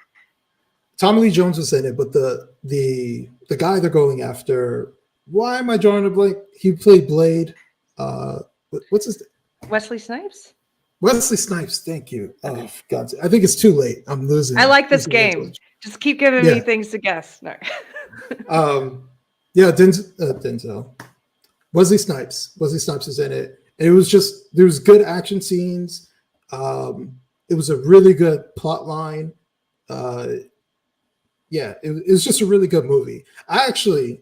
Tommy Lee Jones was in it, but the guy they're going after, why am I drawing a blank? He played Blade. What's his name? Wesley Snipes? Wesley Snipes, thank you. Oh God, I think it's too late. I'm losing. I like this game. Just keep giving me things to guess. No. Yeah, Denzel. Wesley Snipes. Wesley Snipes is in it. And it was just, there was good action scenes. It was a really good plot line. Yeah, it was just a really good movie. I actually,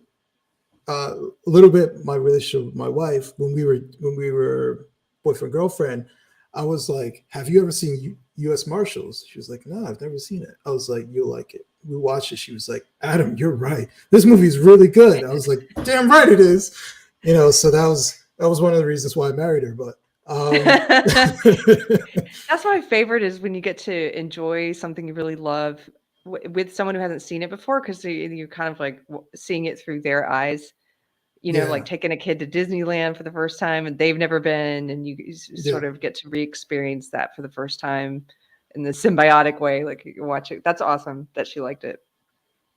a little bit my relationship with my wife, when we were boyfriend girlfriend, I was like, have you ever seen U.S. Marshals? She was like, no, I've never seen it. I was like, you'll like it. We watched it. She was like, Adam, you're right. This movie is really good. I was like, damn right it is. You know, so that was one of the reasons why I married her. But that's my favorite, is when you get to enjoy something you really love with someone who hasn't seen it before, because you're kind of like seeing it through their eyes. You know, like taking a kid to Disneyland for the first time and they've never been, and you sort of get to re-experience that for the first time in the symbiotic way. Like you watch it. That's awesome that she liked it.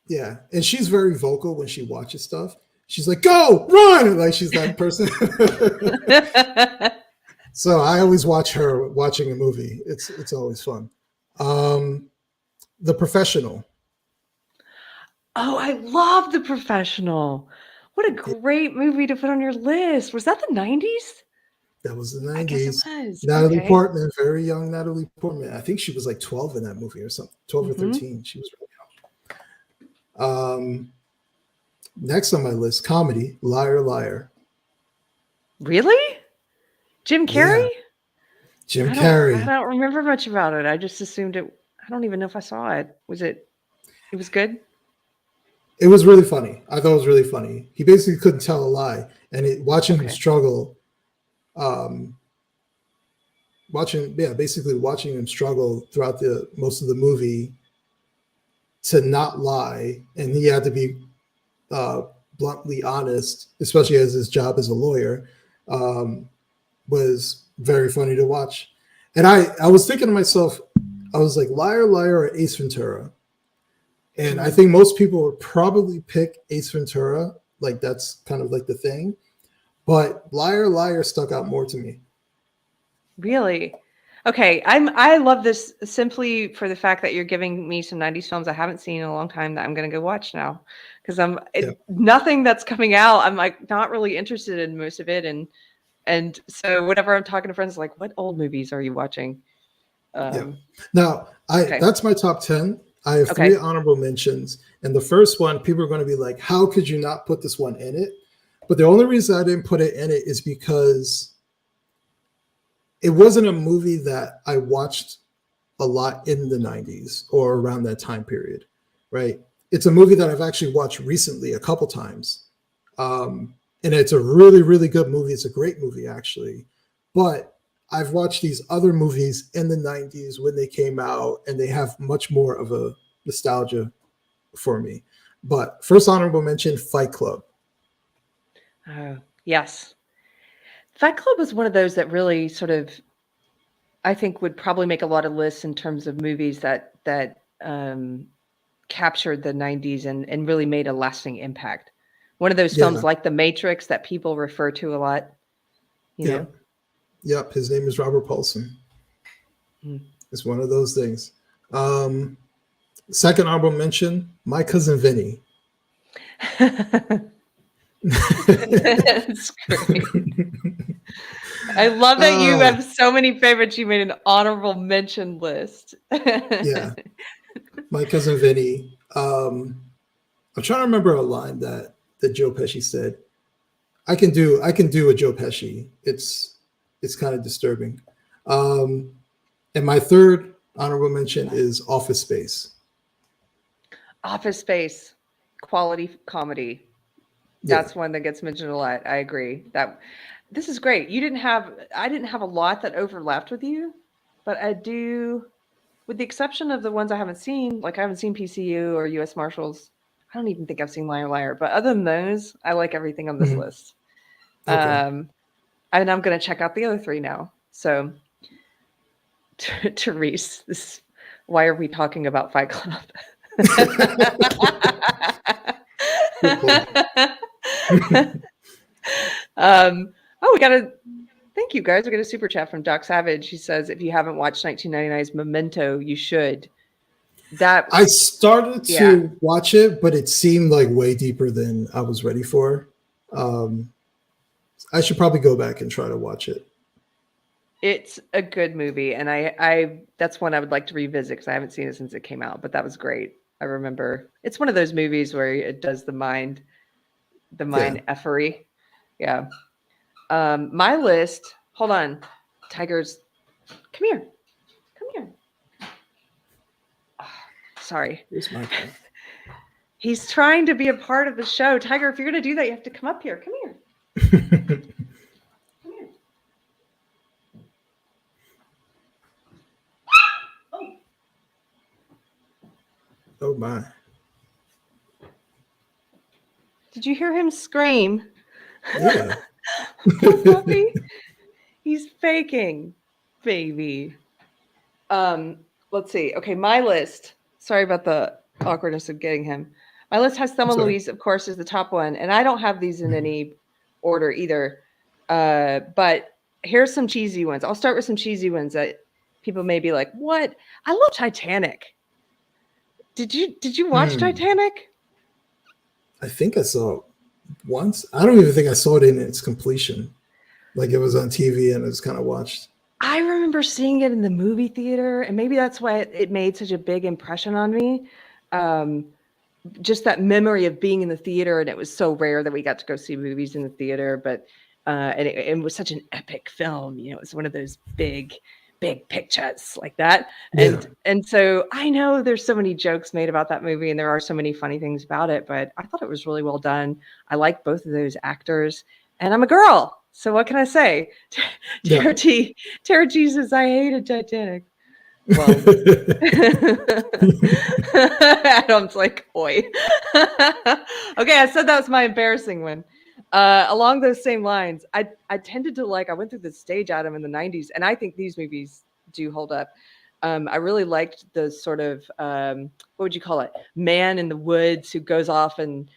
Yeah. And she's very vocal when she watches stuff. She's like, go, run! Like she's that person. So I always watch her watching a movie. It's always fun. The Professional. Oh, I love The Professional. What a great movie to put on your list. Was that the 90s? That was the 90s. I guess it was. Natalie Portman, very young Natalie Portman. I think she was like 12 in that movie or something. 12 or 13. She was really young. Next on my list, comedy, Liar Liar. Really? Jim Carrey? Yeah. Jim Carrey. I don't remember much about it. I just assumed it. I don't even know if I saw it. It was good? It was really funny. I thought it was really funny. He basically couldn't tell a lie. And watching him struggle, basically watching him struggle throughout most of the movie to not lie. And he had to be bluntly honest, especially as his job as a lawyer, was very funny to watch. And I was thinking to myself, I was like, Liar Liar or Ace Ventura? And I think most people would probably pick Ace Ventura. Like that's kind of like the thing. But Liar Liar stuck out more to me. Really? Okay, I love this simply for the fact that you're giving me some 90s films I haven't seen in a long time that I'm gonna go watch now. Because nothing that's coming out, I'm like not really interested in most of it. And so whenever I'm talking to friends, like, what old movies are you watching? Now Okay. that's my top 10. I have Okay. 3 honorable mentions. And the first one, people are going to be like, how could you not put this one in it? But the only reason I didn't put it in it is because it wasn't a movie that I watched a lot in the 90s or around that time period, right? It's a movie that I've actually watched recently a couple times. And it's a really, really good movie. It's a great movie, actually. But I've watched these other movies in the 90s when they came out, and they have much more of a nostalgia for me. But first honorable mention, Fight Club. Oh, yes. Fight Club was one of those that really sort of, I think, would probably make a lot of lists in terms of movies that captured the 90s and really made a lasting impact. One of those films Yeah. like The Matrix that people refer to a lot, you know? Yep. His name is Robert Paulson. It's one of those things. Second honorable mention, My Cousin Vinny. That's great. I love that you have so many favorites. You made an honorable mention list. Yeah. My Cousin Vinny. I'm trying to remember a line that Joe Pesci said. I can do a Joe Pesci. It's kind of disturbing. And my third honorable mention is Office Space. Office Space, quality comedy. That's one that gets mentioned a lot. I agree. This is great. I didn't have a lot that overlapped with you, but I do, with the exception of the ones I haven't seen, like I haven't seen PCU or US Marshals. I don't even think I've seen Liar Liar, but other than those, I like everything on this list. Okay. And I'm going to check out the other 3 now. So, Therese, why are we talking about Fight Club? We got a thank you guys. We got a super chat from Doc Savage. He says, if you haven't watched 1999's Memento, you should. I started to watch it, but it seemed like way deeper than I was ready for. I should probably go back and try to watch it. It's a good movie, and I that's one I would like to revisit because I haven't seen it since it came out, but that was great. I remember it's one of those movies where it does the mind effery. Yeah. My list, hold on. Tigers, come here. Oh, sorry. He's trying to be a part of the show. Tiger, if you're going to do that, you have to come up here. Come here. Oh my. Did you hear him scream? Yeah. Puppy. He's faking, baby. Let's see. Okay, my list. Sorry about the awkwardness of getting him. My list has Thelma Louise, of course, is the top one, and I don't have these in any order either. But here's some cheesy ones. I'll start with some cheesy ones that people may be like, "What?" I love Titanic. Did you watch Titanic? I think I saw it once. I don't even think I saw it in its completion. Like it was on TV and it was kind of watched. I remember seeing it in the movie theater, and maybe that's why it made such a big impression on me. Just that memory of being in the theater, and it was so rare that we got to go see movies in the theater, but and it was such an epic film. You know, it was one of those big pictures like that. And so I know there's so many jokes made about that movie, and there are so many funny things about it, but I thought it was really well done. I like both of those actors, and I'm a girl. So what can I say? Tara G says, I hated Titanic. Well, Adam's like, oi. Okay, I said that was my embarrassing one. Along those same lines, I tended to I went through the stage, Adam, in the 90s, and I think these movies do hold up. I really liked the sort of what would you call it? Man in the woods who goes off and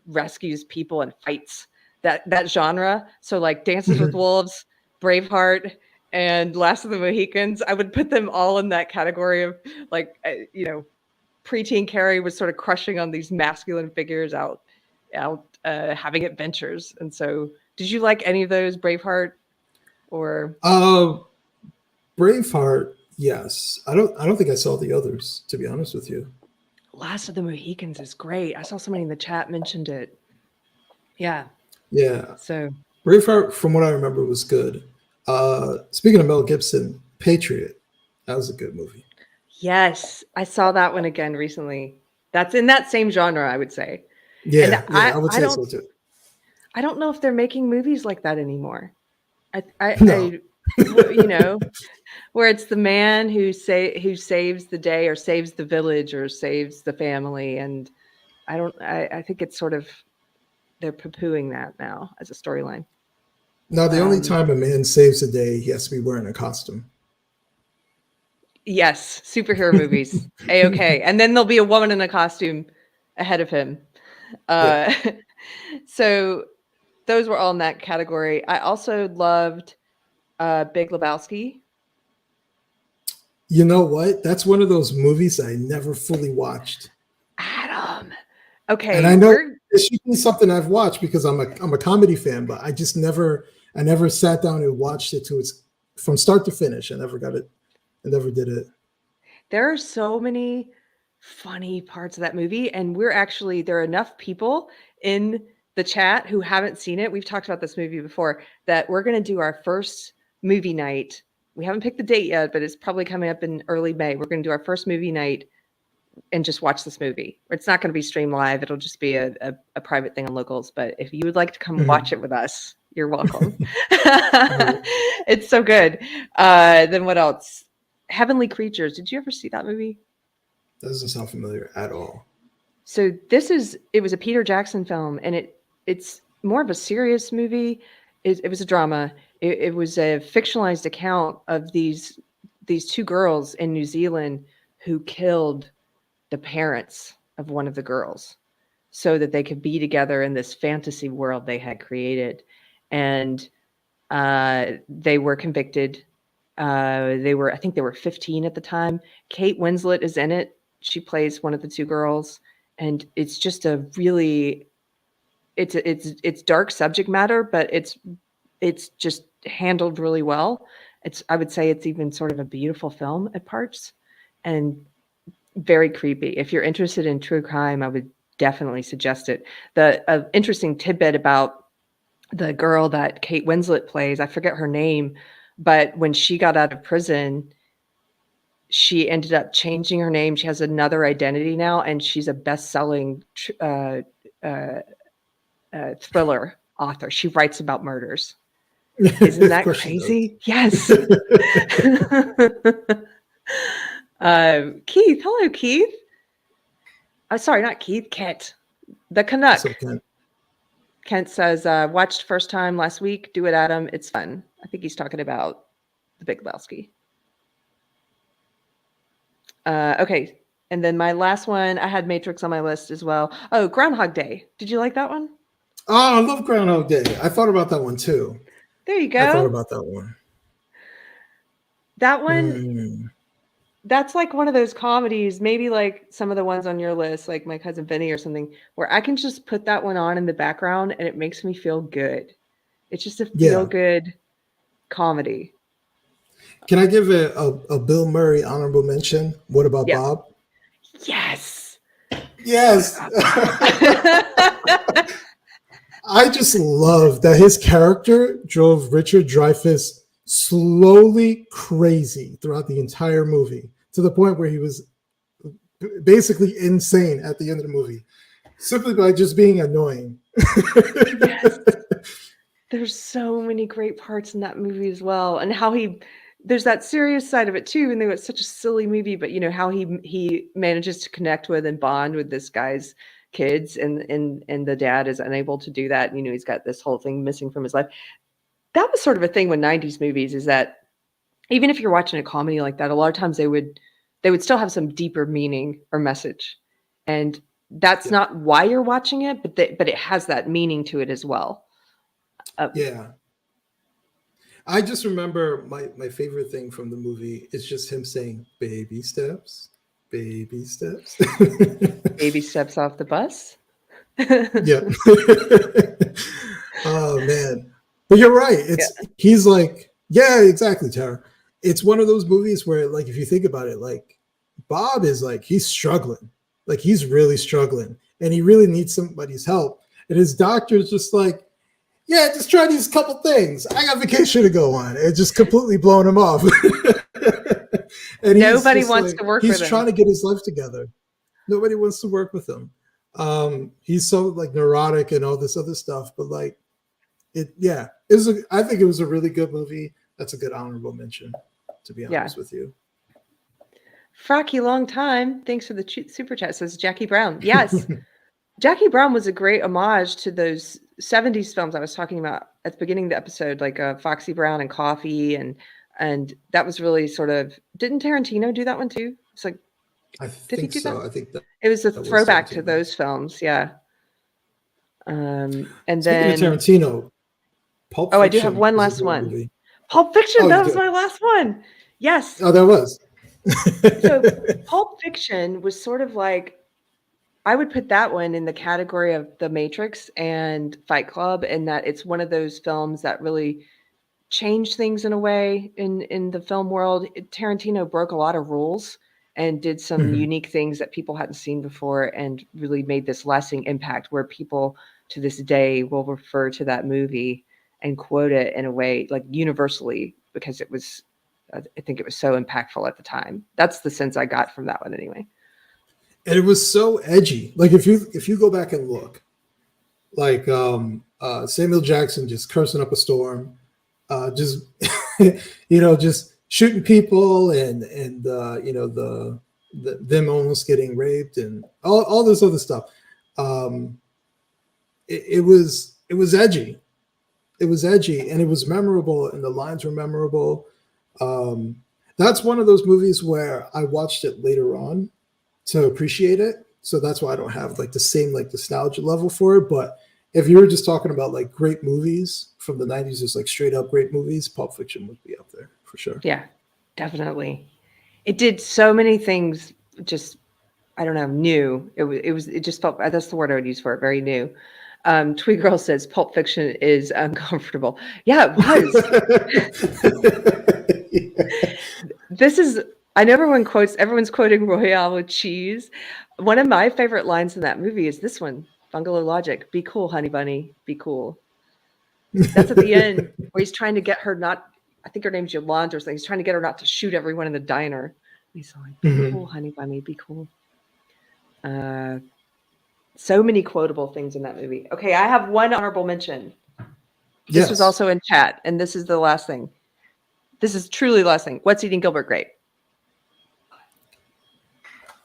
rescues people and fights, that genre. So like Dances with Wolves, Braveheart, and Last of the Mohicans, I would put them all in that category of like preteen Keri was sort of crushing on these masculine figures out having adventures. And so, did you like any of those, Braveheart or Braveheart? Yes. I don't think I saw the others, to be honest with you. Last of the Mohicans is great. I saw somebody in the chat mentioned it. Yeah. Yeah. So Braveheart, from what I remember, was good. Speaking of Mel Gibson, Patriot. That was a good movie. yes, I saw that one again recently. That's in that same genre, I would say. Yeah, And I would say so too. I don't know if they're making movies like that anymore. No. Where it's the man who saves the day or saves the village or saves the family, and I think it's sort of they're poo-pooing that now as a storyline. No, the only time a man saves a day, he has to be wearing a costume. Yes, superhero movies, A-okay, and then there'll be a woman in a costume ahead of him. So those were all in that category. I also loved Big Lebowski. You know what? That's one of those movies I never fully watched. Adam. Okay. And I know it should be something I've watched because I'm a comedy fan, but I never sat down and watched it to its from start to finish. I never got it. I never did it. There are so many funny parts of that movie, and there are enough people in the chat who haven't seen it. We've talked about this movie before, that we're going to do our first movie night. We haven't picked the date yet, but it's probably coming up in early May. We're going to do our first movie night and just watch this movie. It's not going to be streamed live. It'll just be a private thing on Locals. But if you would like to come watch it with us, you're welcome. It's so good. Then what else? Heavenly Creatures. Did you ever see that movie? That doesn't sound familiar at all. So it was a Peter Jackson film, and it's more of a serious movie. It was a drama. It was a fictionalized account of these two girls in New Zealand who killed the parents of one of the girls so that they could be together in this fantasy world they had created. And they were convicted. I think they were 15 at the time. Kate Winslet is in it. She plays one of the two girls, and it's just a really, it's dark subject matter, but it's just handled really well. I would say it's even sort of a beautiful film at parts, and very creepy. If you're interested in true crime, I would definitely suggest it. The interesting tidbit about the girl that Kate Winslet plays, I forget her name, but when she got out of prison, she ended up changing her name. She has another identity now, and she's a best-selling thriller author. She writes about murders. Isn't that crazy? Yes. Keith. Hello, Keith. Sorry, not Keith. Kent. The Canuck. Kent says, watched first time last week. Do it, Adam. It's fun. I think he's talking about The Big Lebowski. Okay. And then my last one, I had Matrix on my list as well. Oh, Groundhog Day. Did you like that one? Oh, I love Groundhog Day. I thought about that one too. There you go. I thought about that one. That one, that's like one of those comedies, maybe like some of the ones on your list, like My Cousin Vinny or something, where I can just put that one on in the background and it makes me feel good. It's just a feel-good comedy. Can I give a Bill Murray honorable mention? What About Bob? Yes. Yes. I just love that his character drove Richard Dreyfuss slowly crazy throughout the entire movie, to the point where he was basically insane at the end of the movie, simply by just being annoying. Yes. There's so many great parts in that movie as well. And how there's that serious side of it too, and though it's such a silly movie, but you know how he manages to connect with and bond with this guy's kids, and the dad is unable to do that. You know, he's got this whole thing missing from his life. That was sort of a thing with 90s movies, is that even if you're watching a comedy like that, a lot of times they would still have some deeper meaning or message. And that's not why you're watching it, but it has that meaning to it as well. Yeah. I just remember my favorite thing from the movie is just him saying baby steps, baby steps. Baby steps off the bus. Yeah. Oh man. But you're right. He's like, yeah, exactly, Tara. It's one of those movies where, like, if you think about it, like Bob is like, he's struggling. Like he's really struggling. And he really needs somebody's help. And his doctor's just like, yeah, just try these couple things. I got vacation to go on. It just completely blown him off. And nobody wants to work with him. He's trying to get his life together. Nobody wants to work with him. He's so like neurotic and all this other stuff, but like I think it was a really good movie. That's a good honorable mention, to be honest with you. Fracky long time. Thanks for the super chat, says Jackie Brown. Yes. Jackie Brown was a great homage to those 70s films I was talking about at the beginning of the episode, like Foxy Brown and Coffee, and that was really sort of, didn't Tarantino do that one too? It's like, I think so. I think that it was a throwback to those films, yeah. And Speaking then of Tarantino, Pulp Fiction. I do have one last one. Movie. Pulp Fiction. That was my last one. Yes. Oh, that was. So Pulp Fiction was sort of like, I would put that one in the category of The Matrix and Fight Club, in that it's one of those films that really changed things in a way in the film world. Tarantino broke a lot of rules and did some unique things that people hadn't seen before, and really made this lasting impact where people to this day will refer to that movie and quote it in a way like universally, because it was, I think it was so impactful at the time. That's the sense I got from that one anyway. And it was so edgy. Like if you go back and look, like Samuel Jackson just cursing up a storm, just just shooting people, and them almost getting raped, and all this other stuff. It was edgy. It was edgy, and it was memorable, and the lines were memorable. That's one of those movies where I watched it later on to appreciate it. So that's why I don't have like the same like nostalgia level for it. But if you were just talking about like great movies from the 90s, just like straight up great movies, Pulp Fiction would be up there for sure. Yeah, definitely. It did so many things, just, I don't know, new. It just felt, that's the word I would use for it, very new. Tweet Girl says Pulp Fiction is uncomfortable. Yeah, it was. This is, I know everyone's quoting Royale with cheese. One of my favorite lines in that movie is this one, Bungalow Logic. Be cool, honey bunny. Be cool. That's at the end where he's trying to get her not, I think her name's Yolanda or something. He's trying to get her not to shoot everyone in the diner. He's like, be cool, honey bunny. Be cool. So many quotable things in that movie. Okay, I have one honorable mention. This was also in chat, and this is the last thing. This is truly the last thing. What's Eating Gilbert Grape?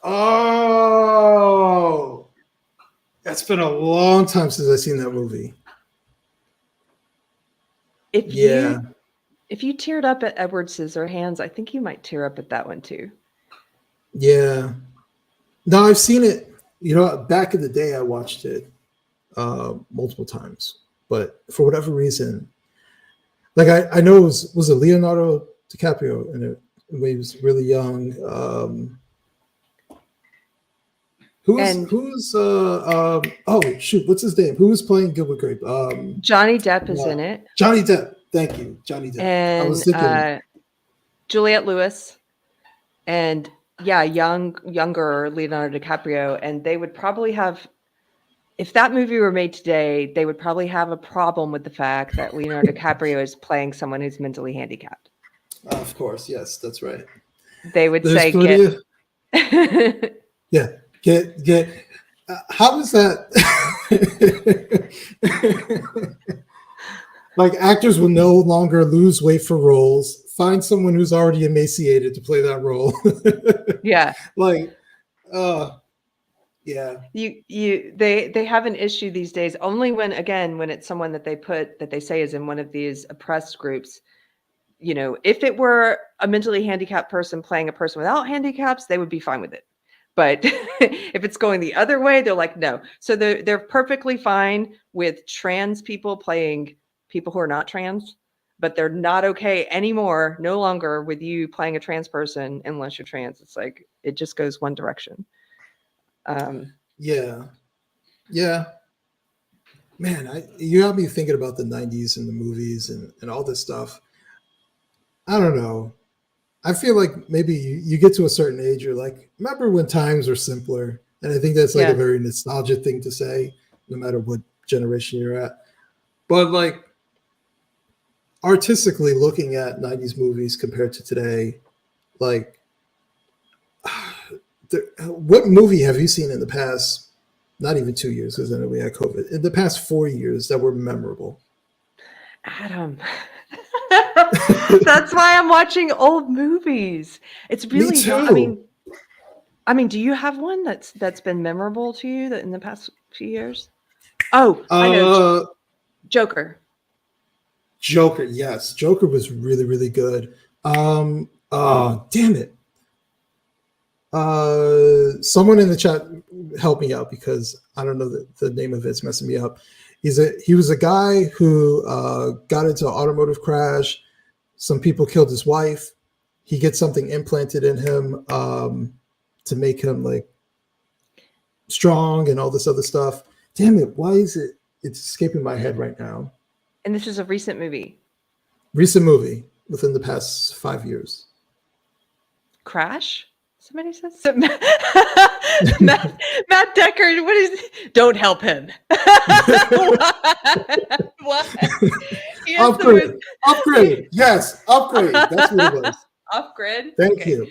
Oh, that's been a long time since I've seen that movie. If you teared up at Edward Scissorhands, I think you might tear up at that one too. Yeah. No, I've seen it. Back in the day, I watched it multiple times, but for whatever reason, like I know it was a Leonardo DiCaprio in it when he was really young. Who's oh shoot, what's his name? Who was playing Gilbert Grape? Johnny Depp is in it. Johnny Depp. Thank you, Johnny Depp. And I was thinking Juliette Lewis, and younger Leonardo DiCaprio, and they would probably have, if that movie were made today, they would probably have a problem with the fact that Leonardo DiCaprio is playing someone who's mentally handicapped. Of course, yes, that's right. They would say, get. How is that? Like actors will no longer lose weight for roles. Find someone who's already emaciated to play that role. Yeah. Like, yeah. They have an issue these days only when it's someone that they say is in one of these oppressed groups. you know, if it were a mentally handicapped person playing a person without handicaps, they would be fine with it. But if it's going the other way, they're like, no. So they're perfectly fine with trans people playing people who are not trans, but they're not okay anymore, no longer, with you playing a trans person unless you're trans. It's like, it just goes one direction. Yeah. Man, you got me thinking about the 90s and the movies and all this stuff. I don't know. I feel like maybe you get to a certain age, you're like, remember when times were simpler? And I think that's like a very nostalgic thing to say, no matter what generation you're at. But like artistically looking at 90s movies compared to today, like what movie have you seen in the past, not even 2 years, because I know we had COVID, in the past 4 years that were memorable? Adam. That's why I'm watching old movies. It's really Me too. not, I mean, do you have one that's been memorable to you that in the past few years? Oh, I know. Joker. Joker, yes. Joker was really, really good. Damn it. Someone in the chat help me out because I don't know the name of it's messing me up. He was a guy who got into an automotive crash. Some people killed his wife. He gets something implanted in him to make him like strong and all this other stuff. Damn it! Why is it? It's escaping my head right now. And this is a recent movie. Recent movie within the past 5 years. Crash? Somebody says so. Matt Deckard, what is? Don't help him. What? Upgrade. Yes, Upgrade. That's what it was. Upgrade. Thank you.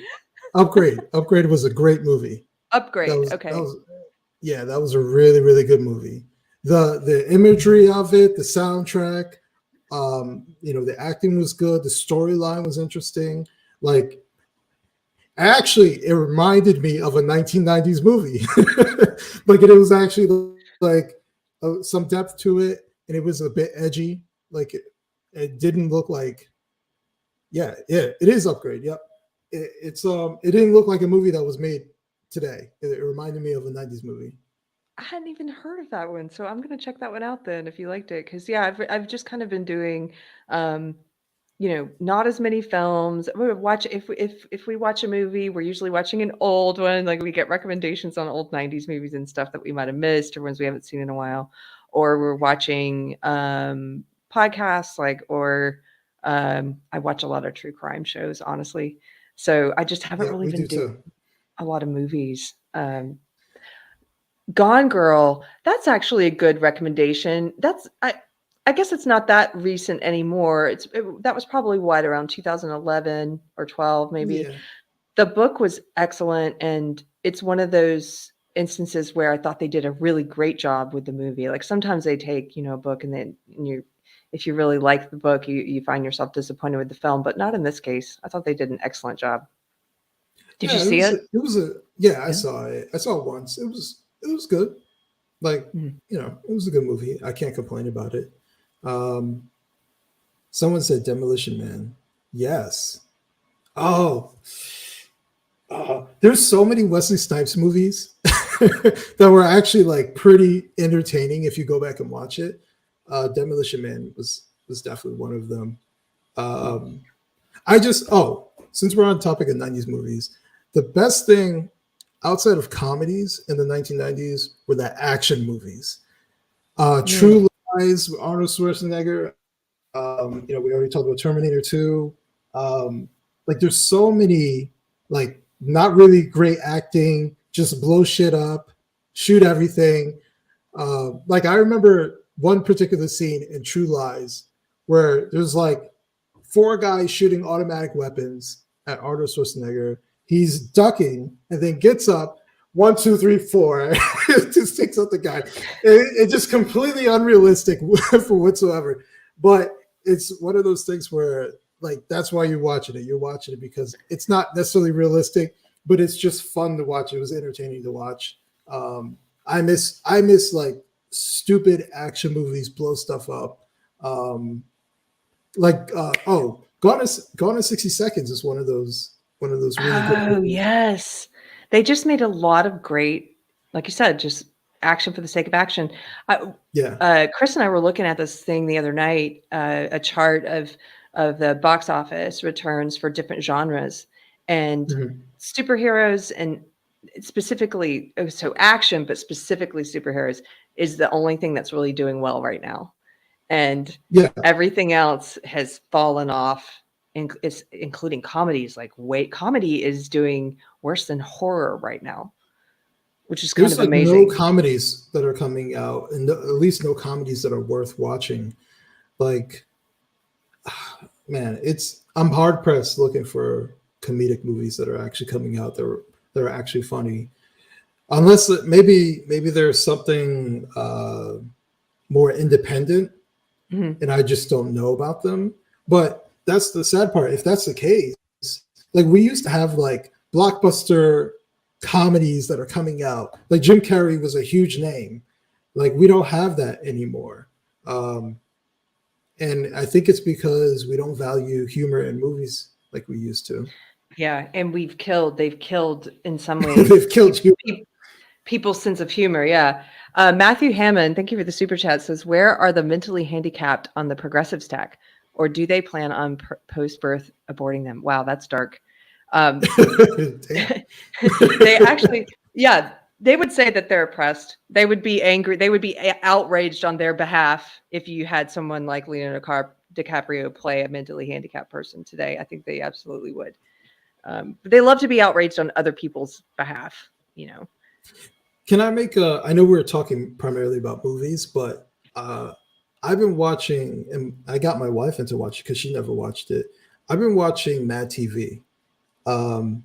Upgrade. Upgrade was a great movie. Upgrade. That was a really, really good movie. The imagery of it, the soundtrack, the acting was good. The storyline was interesting. Like, actually, it reminded me of a 1990s movie. Like, it was actually like some depth to it, and it was a bit edgy. Like, it didn't look like, it is Upgrade. Yep, it didn't look like a movie that was made today. It reminded me of a 90s movie. I hadn't even heard of that one, so I'm gonna check that one out then if you liked it. Because I've just kind of been doing, not as many films. We watch if we watch a movie, we're usually watching an old one. Like we get recommendations on old 90s movies and stuff that we might have missed or ones we haven't seen in a while, or we're watching podcasts I watch a lot of true crime shows, honestly. So I just haven't really been doing a lot of movies. Gone Girl, that's actually a good recommendation. I guess it's not that recent anymore. That was probably around 2011 or 12 maybe. Yeah. The book was excellent, and it's one of those instances where I thought they did a really great job with the movie. Like sometimes they take, a book and then if you really like the book, you find yourself disappointed with the film, but not in this case. I thought they did an excellent job. Did you see it? I saw it. I saw it once. It was good. Like, it was a good movie. I can't complain about it. Someone said Demolition Man. Yes. There's so many Wesley Snipes movies that were actually like pretty entertaining if you go back and watch it. Demolition Man was definitely one of them. Since we're on the topic of 90s movies, the best thing outside of comedies in the 1990s were the action movies. True Lies with Arnold Schwarzenegger. We already talked about Terminator 2. Like there's so many like not really great acting, just blow shit up, shoot everything. Like I remember one particular scene in True Lies where there's like 4 guys shooting automatic weapons at Arnold Schwarzenegger. He's ducking and then gets up, 1, 2, 3, 4, just takes out the guy. It's just completely unrealistic for whatsoever. But it's one of those things where, like, that's why you're watching it. You're watching it because it's not necessarily realistic, but it's just fun to watch. It was entertaining to watch. I miss like stupid action movies, blow stuff up. Like Gone in 60 Seconds is one of those really good Oh, movies. yes. They just made a lot of great, like you said, just action for the sake of action. Yeah. Chris and I were looking at this thing the other night, a chart of the box office returns for different genres and Mhm. superheroes, and specifically, so action, but specifically superheroes is the only thing that's really doing well right now. And Yeah. everything else has fallen off, including comedies. Like, wait, comedy is doing worse than horror right now, which is kind There's of like no amazing. comedies that are coming out, and at least no comedies that are worth watching. Like, man, I'm hard pressed looking for comedic movies that are actually coming out that are actually funny. Unless maybe there's something more independent, Mhm. and I just don't know about them. But that's the sad part. If that's the case, like we used to have like blockbuster comedies that are coming out. Like Jim Carrey was a huge name. Like we don't have that anymore. And I think it's because we don't value humor in movies like we used to. Yeah, and they've killed in some They've ways killed humor. people's sense of humor. Yeah. Matthew Hammond, thank you for the super chat, says, where are the mentally handicapped on the progressive stack? Or do they plan on post-birth aborting them? Wow, that's dark. They actually, yeah, they would say that they're oppressed. They would be angry. They would be outraged on their behalf if you had someone like Leonardo DiCaprio play a mentally handicapped person today. I think they absolutely would. But they love to be outraged on other people's behalf, you know. Can I make a? I know we're talking primarily about movies, but I've been watching, and I got my wife into watching because she never watched it. I've been watching Mad TV, and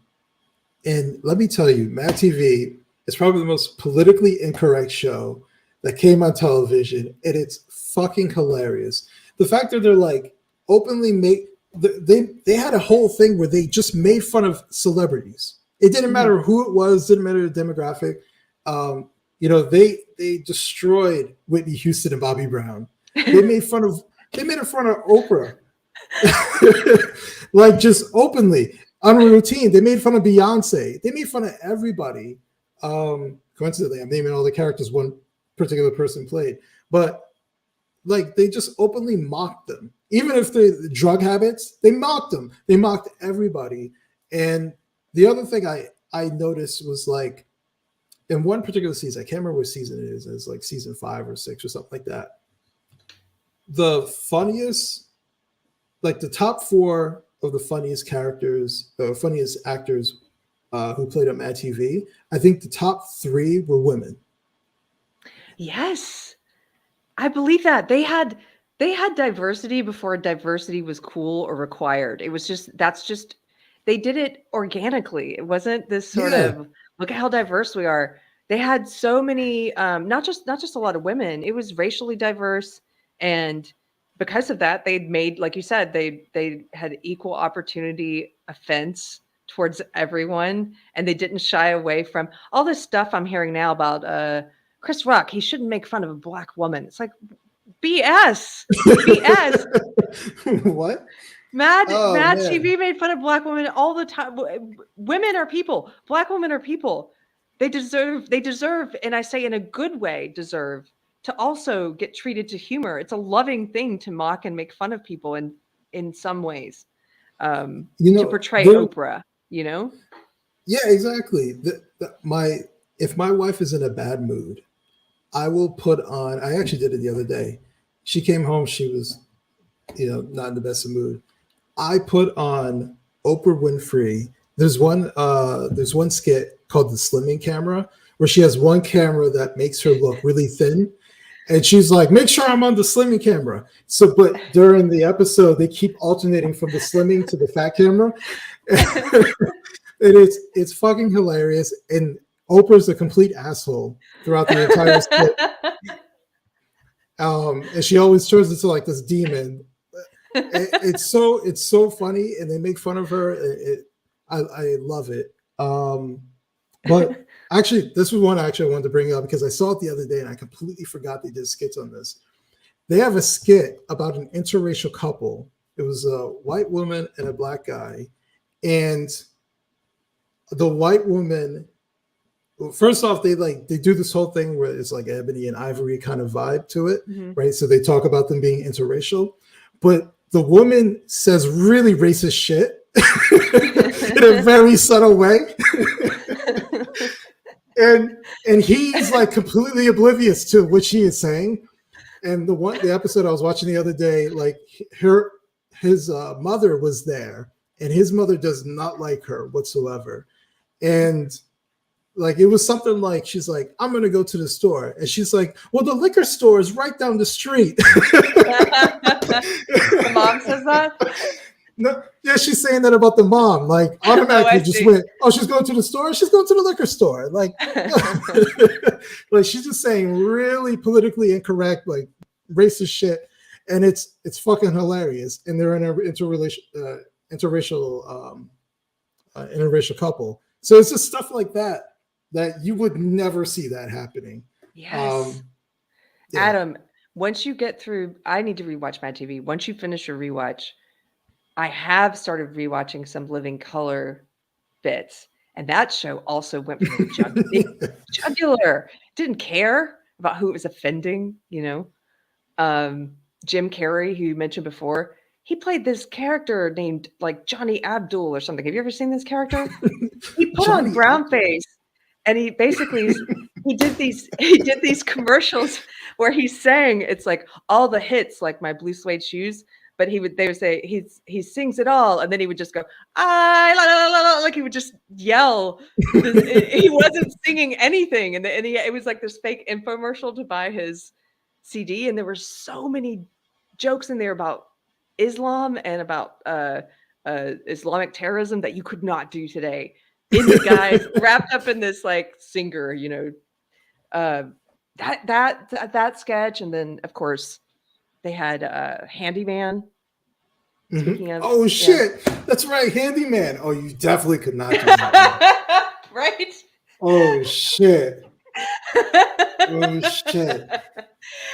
let me tell you, Mad TV is probably the most politically incorrect show that came on television, and it's fucking hilarious. The fact that they're like openly make they had a whole thing where they just made fun of celebrities. It didn't matter who it was, didn't matter the demographic. They destroyed Whitney Houston and Bobby Brown. They made fun of Oprah, like just openly on a routine. They made fun of Beyonce. They made fun of everybody. Coincidentally, I'm naming all the characters one particular person played, but like they just openly mocked them. Even if the drug habits, they mocked them. They mocked everybody. And the other thing I noticed was like in one particular season, I can't remember what season it is. It's like season 5 or 6 or something like that. The funniest, like the top 4 of the funniest characters, funniest actors who played on Mad TV, I think the top 3 were women. Yes, I believe that they had diversity before diversity was cool or required. It was just they did it organically. It wasn't this sort of look at how diverse we are. They had so many, not just a lot of women. It was racially diverse, and because of that, they made, like you said, they had equal opportunity offense towards everyone, and they didn't shy away from all this stuff I'm hearing now about Chris Rock. He shouldn't make fun of a black woman. It's like BS. BS. What? Mad Man. TV made fun of black women all the time. Women are people. Black women are people. They deserve, and I say in a good way, deserve to also get treated to humor. It's a loving thing to mock and make fun of people in some ways. To portray Oprah, you know? Yeah, exactly. If my wife is in a bad mood, I will put on. I actually did it the other day. She came home. She was, not in the best of mood. I put on Oprah Winfrey. There's one skit called the Slimming Camera where she has one camera that makes her look really thin, and she's like, "Make sure I'm on the slimming camera." So, but during the episode, they keep alternating from the slimming to the fat camera. It's fucking hilarious, and Oprah's a complete asshole throughout the entire skit. And she always turns into like this demon. It's so funny, and they make fun of her. I love it. But actually, this was one I wanted to bring up because I saw it the other day and I completely forgot they did skits on this. They have a skit about an interracial couple It was a white woman and a black guy, and the white woman. First off, they do this whole thing where it's like ebony and ivory kind of vibe to it, right? So they talk about them being interracial, but the woman says really racist shit in a very subtle way. and he's like completely oblivious to what she is saying. And the episode I was watching the other day, like his mother was there, and his mother does not like her whatsoever. And like, it was something like, she's like, I'm going to go to the store. And she's like, well, the liquor store is right down the street. The mom says that? No, yeah, she's saying that about the mom. Like, automatically just went, oh, she's going to the store? She's going to the liquor store. Like, like, she's just saying really politically incorrect, like, racist shit. And it's fucking hilarious. And they're in an interracial couple. So it's just stuff like that you would never see that happening. Yes. Yeah. Adam, once you get through, I need to rewatch Mad TV. Once you finish your rewatch, I have started rewatching some Living Color bits. And that show also went for the jugular. Didn't care about who it was offending, you know. Jim Carrey, who you mentioned before, he played this character named like Johnny Abdul or something. Have you ever seen this character? He put on brown face, and he basically he did these commercials where he sang, it's like all the hits, like My Blue Suede Shoes. But they would say he sings it all, and then he would just go like he would just yell. He wasn't singing anything, and it was like this fake infomercial to buy his CD, and there were so many jokes in there about Islam and about Islamic terrorism that you could not do today. Indie guys wrapped up in this like singer, you know, that sketch, and then of course they had Handyman. Speaking of, oh shit, that's right, Handyman. Oh, you definitely could not do that. Right? Oh shit. Oh shit.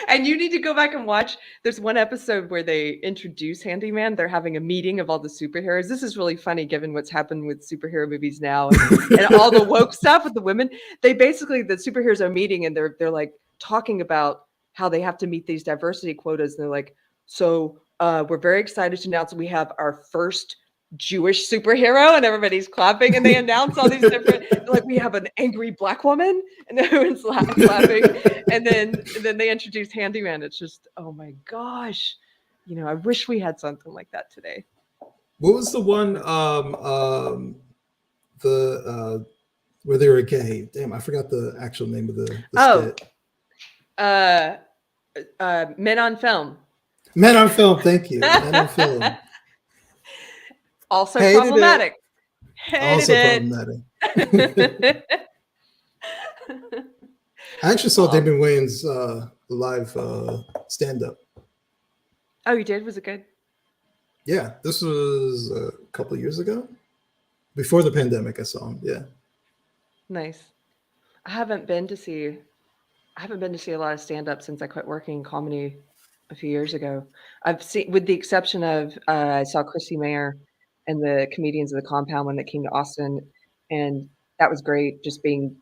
And you need to go back and watch. There's one episode where they introduce Handyman. They're having a meeting of all the superheroes. This is really funny given what's happened with superhero movies now and all the woke stuff with the women. The superheroes are meeting, and they're like talking about how they have to meet these diversity quotas. And they're like, so we're very excited to announce we have our first Jewish superhero, and everybody's clapping, and they announce all these different, like, we have an angry black woman, and everyone's clapping, and then they introduce Handyman. It's just, oh my gosh, you know, I wish we had something like that today. What was the one where they were gay? Damn, I forgot the actual name of the skit. Men on Film. Men on Film, thank you. Men on Film. Also problematic. Problematic. I actually saw Damon Wayans live stand-up. Oh, you did? Was it good? Yeah, this was a couple of years ago. Before the pandemic, I saw him. Yeah. Nice. I haven't been to see a lot of stand-up since I quit working in comedy a few years ago. I've seen, with the exception of I saw Chrissy Mayer and the Comedians of the Compound when they came to Austin, and that was great. Just seeing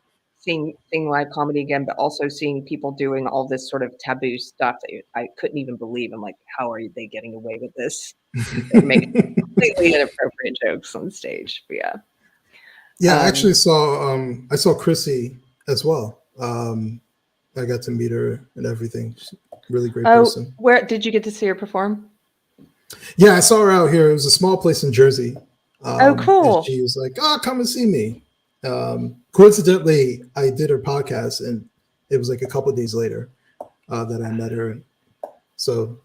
live comedy again, but also seeing people doing all this sort of taboo stuff that I couldn't even believe. I'm like, how are they getting away with this? They're making completely inappropriate jokes on stage. But yeah. Yeah, I actually saw Chrissy as well. I got to meet her and everything. She's a really great person. Where did you get to see her perform? Yeah, I saw her out here. It was a small place in Jersey. Oh, cool. And she was like, oh, come and see me. Coincidentally, I did her podcast, and it was like a couple of days later that I met her. So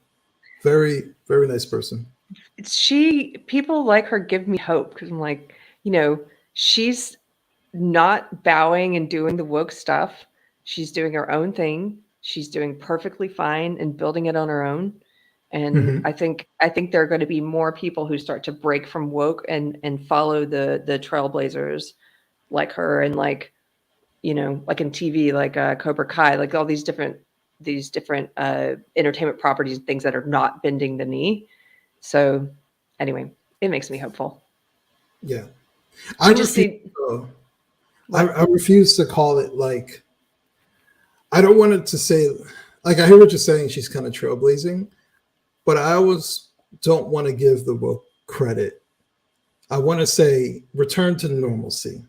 very, very nice person. People like her give me hope, because I'm like, you know, she's not bowing and doing the woke stuff. She's doing her own thing. She's doing perfectly fine and building it on her own. And I think there are going to be more people who start to break from woke and follow the trailblazers like her, and like, you know, like in TV, like Cobra Kai, like all these different entertainment properties and things that are not bending the knee. So anyway, it makes me hopeful. Yeah. I refuse to call it like, I don't want it to say, like, I hear what you're saying, she's kind of trailblazing, but I always don't want to give the book credit. I want to say return to normalcy,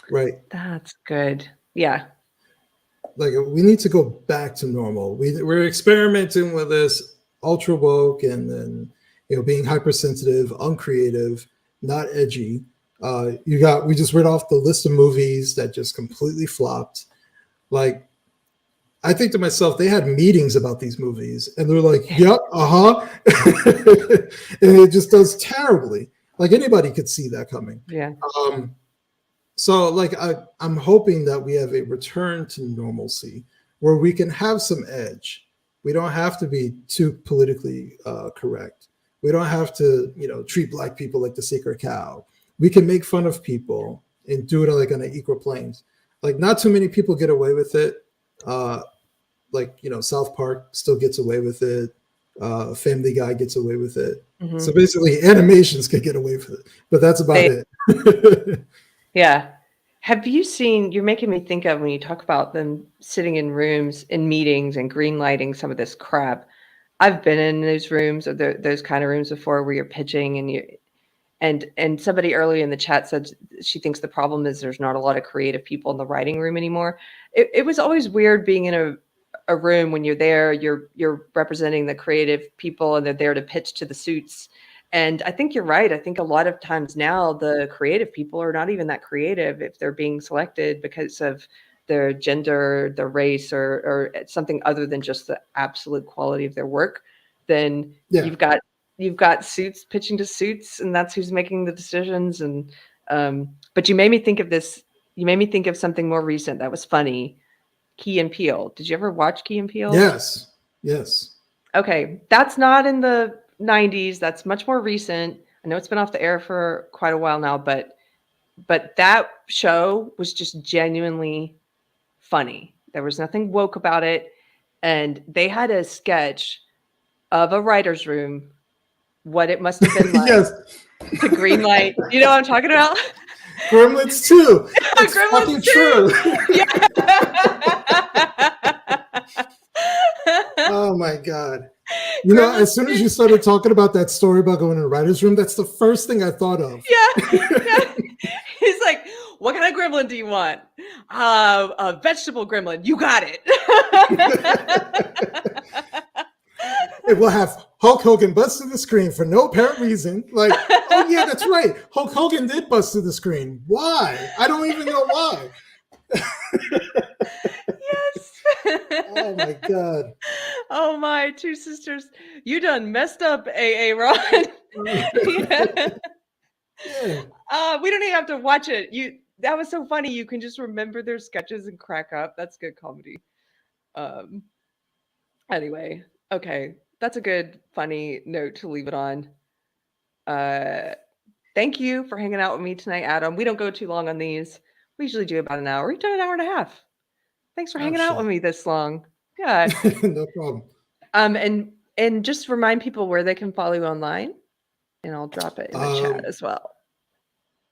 right? That's good. Yeah. Like, we need to go back to normal. We're experimenting with this ultra woke and then, being hypersensitive, uncreative, not edgy. We just read off the list of movies that just completely flopped. Like, I think to myself, they had meetings about these movies and they're like, yep, and it just does terribly. Like, anybody could see that coming. Yeah. So like, I'm hoping that we have a return to normalcy where we can have some edge. We don't have to be too politically correct. We don't have to, treat Black people like the sacred cow. We can make fun of people and do it like on an equal plane. Like, not too many people get away with it. South Park still gets away with it. Family Guy gets away with it. Mm-hmm. So basically, animations can get away with it, but that's about it. Yeah. Have you seen, you're making me think of when you talk about them sitting in rooms in meetings and green lighting some of this crap. I've been in those rooms or those kind of rooms before where you're pitching and somebody early in the chat said she thinks the problem is there's not a lot of creative people in the writing room anymore. It was always weird being in a room when you're there, you're representing the creative people and they're there to pitch to the suits. And I think you're right. I think a lot of times now the creative people are not even that creative if they're being selected because of their gender, their race, or something other than just the absolute quality of their work. Then you've got suits pitching to suits, and that's who's making the decisions. And but you made me think of this. You made me think of something more recent that was funny. Key and Peele. Did you ever watch Key and Peele? Yes. Okay, that's not in the 90s. That's much more recent. I know it's been off the air for quite a while now, but that show was just genuinely funny. There was nothing woke about it. And they had a sketch of a writer's room, what it must have been like yes. to green light. You know what I'm talking about? Gremlins 2. It's Gremlins 2. True. Yeah. Oh my God. As soon as you started talking about that story about going in a writer's room, that's the first thing I thought of. Yeah. He's like, what kind of gremlin do you want? A vegetable gremlin. You got it. It will have Hulk Hogan bust through the screen for no apparent reason. Like, oh yeah, that's right. Hulk Hogan did bust through the screen. Why? I don't even know why. Yes. Oh my God. Oh my two sisters. You done messed up, AA Ron. Yeah. We don't even have to watch it. That was so funny. You can just remember their sketches and crack up. That's good comedy. Anyway, okay. That's a good, funny note to leave it on. Thank you for hanging out with me tonight, Adam. We don't go too long on these. We usually do about an hour. We've done an hour and a half. Thanks for hanging out with me this long. Yeah. No problem. And just remind people where they can follow you online, and I'll drop it in the chat as well.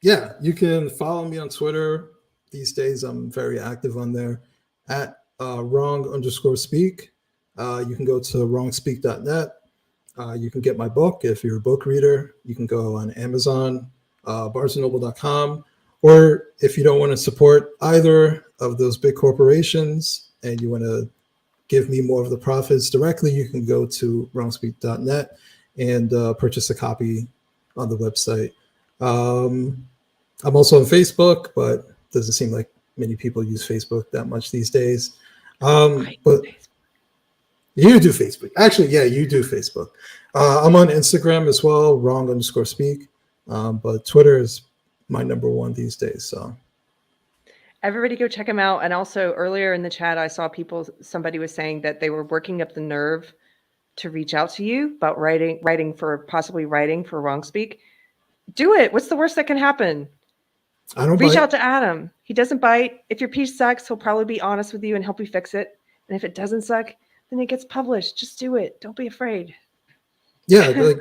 Yeah, you can follow me on Twitter. These days, I'm very active on there at wrong_speak. You can go to wrongspeak.net. You can get my book if you're a book reader. You can go on Amazon, barnesandnoble.com. Or if you don't want to support either of those big corporations and you want to give me more of the profits directly, you can go to wrongspeak.net and purchase a copy on the website. I'm also on Facebook, but doesn't seem like many people use Facebook that much these days. But you do Facebook. Actually, yeah, you do Facebook. I'm on Instagram as well, wrong_speak. But Twitter is my number one these days. So everybody go check them out. And also earlier in the chat, I saw somebody was saying that they were working up the nerve to reach out to you about possibly writing for Wrong Speak. Do it. What's the worst that can happen? I don't reach bite. out to Adam. He doesn't bite. If your piece sucks, he'll probably be honest with you and help you fix it. And if it doesn't suck, then it gets published. Just do it. Don't be afraid. Yeah, like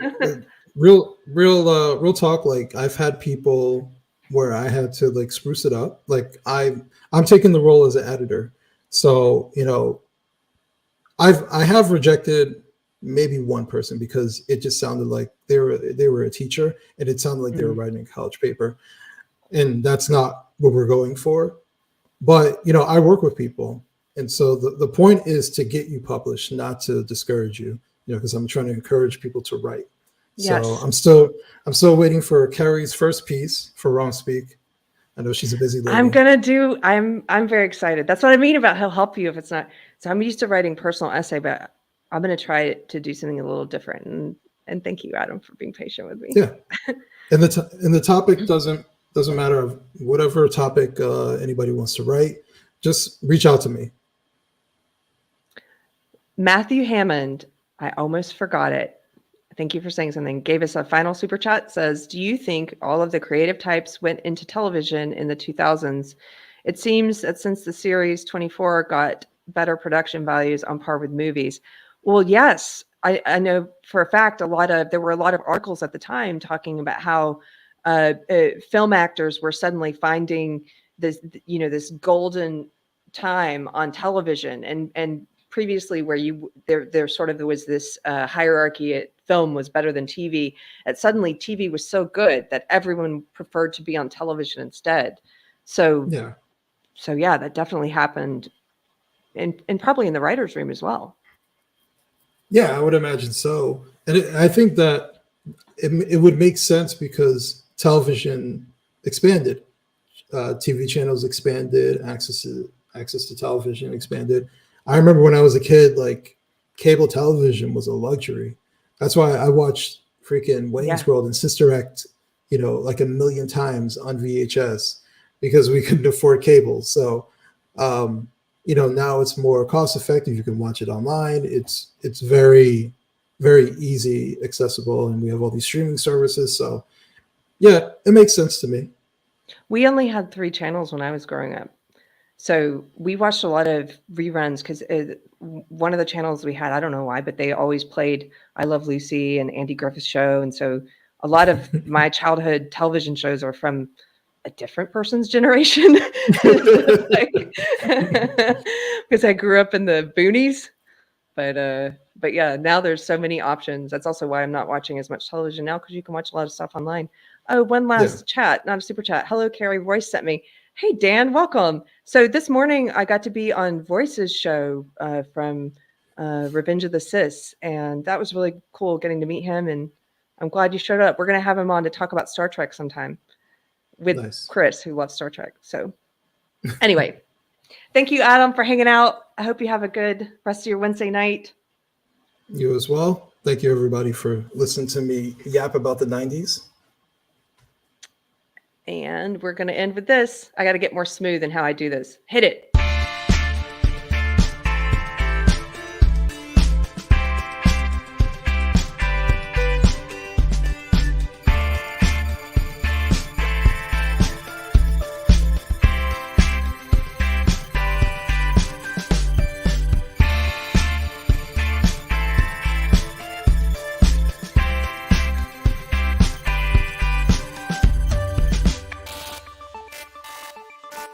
real talk. Like I've had people where I had to like spruce it up. Like I'm taking the role as an editor, so I have rejected maybe one person because it just sounded like they were a teacher and it sounded like they were Mm. writing a college paper, and that's not what we're going for. But I work with people, and so the point is to get you published, not to discourage you. Because I'm trying to encourage people to write. So Yes. I'm still waiting for Keri's first piece for Wrong Speak. I know she's a busy lady. I'm very excited. That's what I mean about he'll help you if it's not. So I'm used to writing personal essay, but I'm going to try to do something a little different. And thank you, Adam, for being patient with me. Yeah, and the topic doesn't matter of whatever topic anybody wants to write. Just reach out to me. Matthew Hammond, I almost forgot it. Thank you for saying something. Gave us a final super chat. Says, do you think all of the creative types went into television in the 2000s? It seems that since the series 24 got better production values on par with movies. Well, yes, I know for a fact there were a lot of articles at the time talking about how film actors were suddenly finding this golden time on television, and previously where there sort of was this hierarchy at film was better than TV, and suddenly TV was so good that everyone preferred to be on television instead. So Yeah, yeah, that definitely happened, and probably in the writer's room as well. yeah, I would imagine so. And I think that it would make sense because television expanded, TV channels expanded, access to television expanded. I remember when I was a kid, like cable television was a luxury. That's why I watched freaking Yeah. Wayne's World and Sister Act, like a million times on VHS because we couldn't afford cable. So, now it's more cost effective. You can watch it online. It's very, very easy, accessible, and we have all these streaming services. So, yeah, it makes sense to me. We only had 3 channels when I was growing up. So we watched a lot of reruns because one of the channels we had, I don't know why, but they always played I Love Lucy and Andy Griffith's Show. And so a lot of my childhood television shows are from a different person's generation. Because I grew up in the boonies. But yeah, now there's so many options. That's also why I'm not watching as much television now, because you can watch a lot of stuff online. Oh, one last chat, not a super chat. Hello, Keri. Royce sent me. Hey, Dan, welcome. So this morning I got to be on Voice's show from Revenge of the Sis, and that was really cool getting to meet him. And I'm glad you showed up. We're going to have him on to talk about Star Trek sometime with Chris, who loves Star Trek. So anyway, thank you, Adam, for hanging out. I hope you have a good rest of your Wednesday night. You as well. Thank you, everybody, for listening to me yap about the 90s. And we're going to end with this. I got to get more smooth in how I do this. Hit it.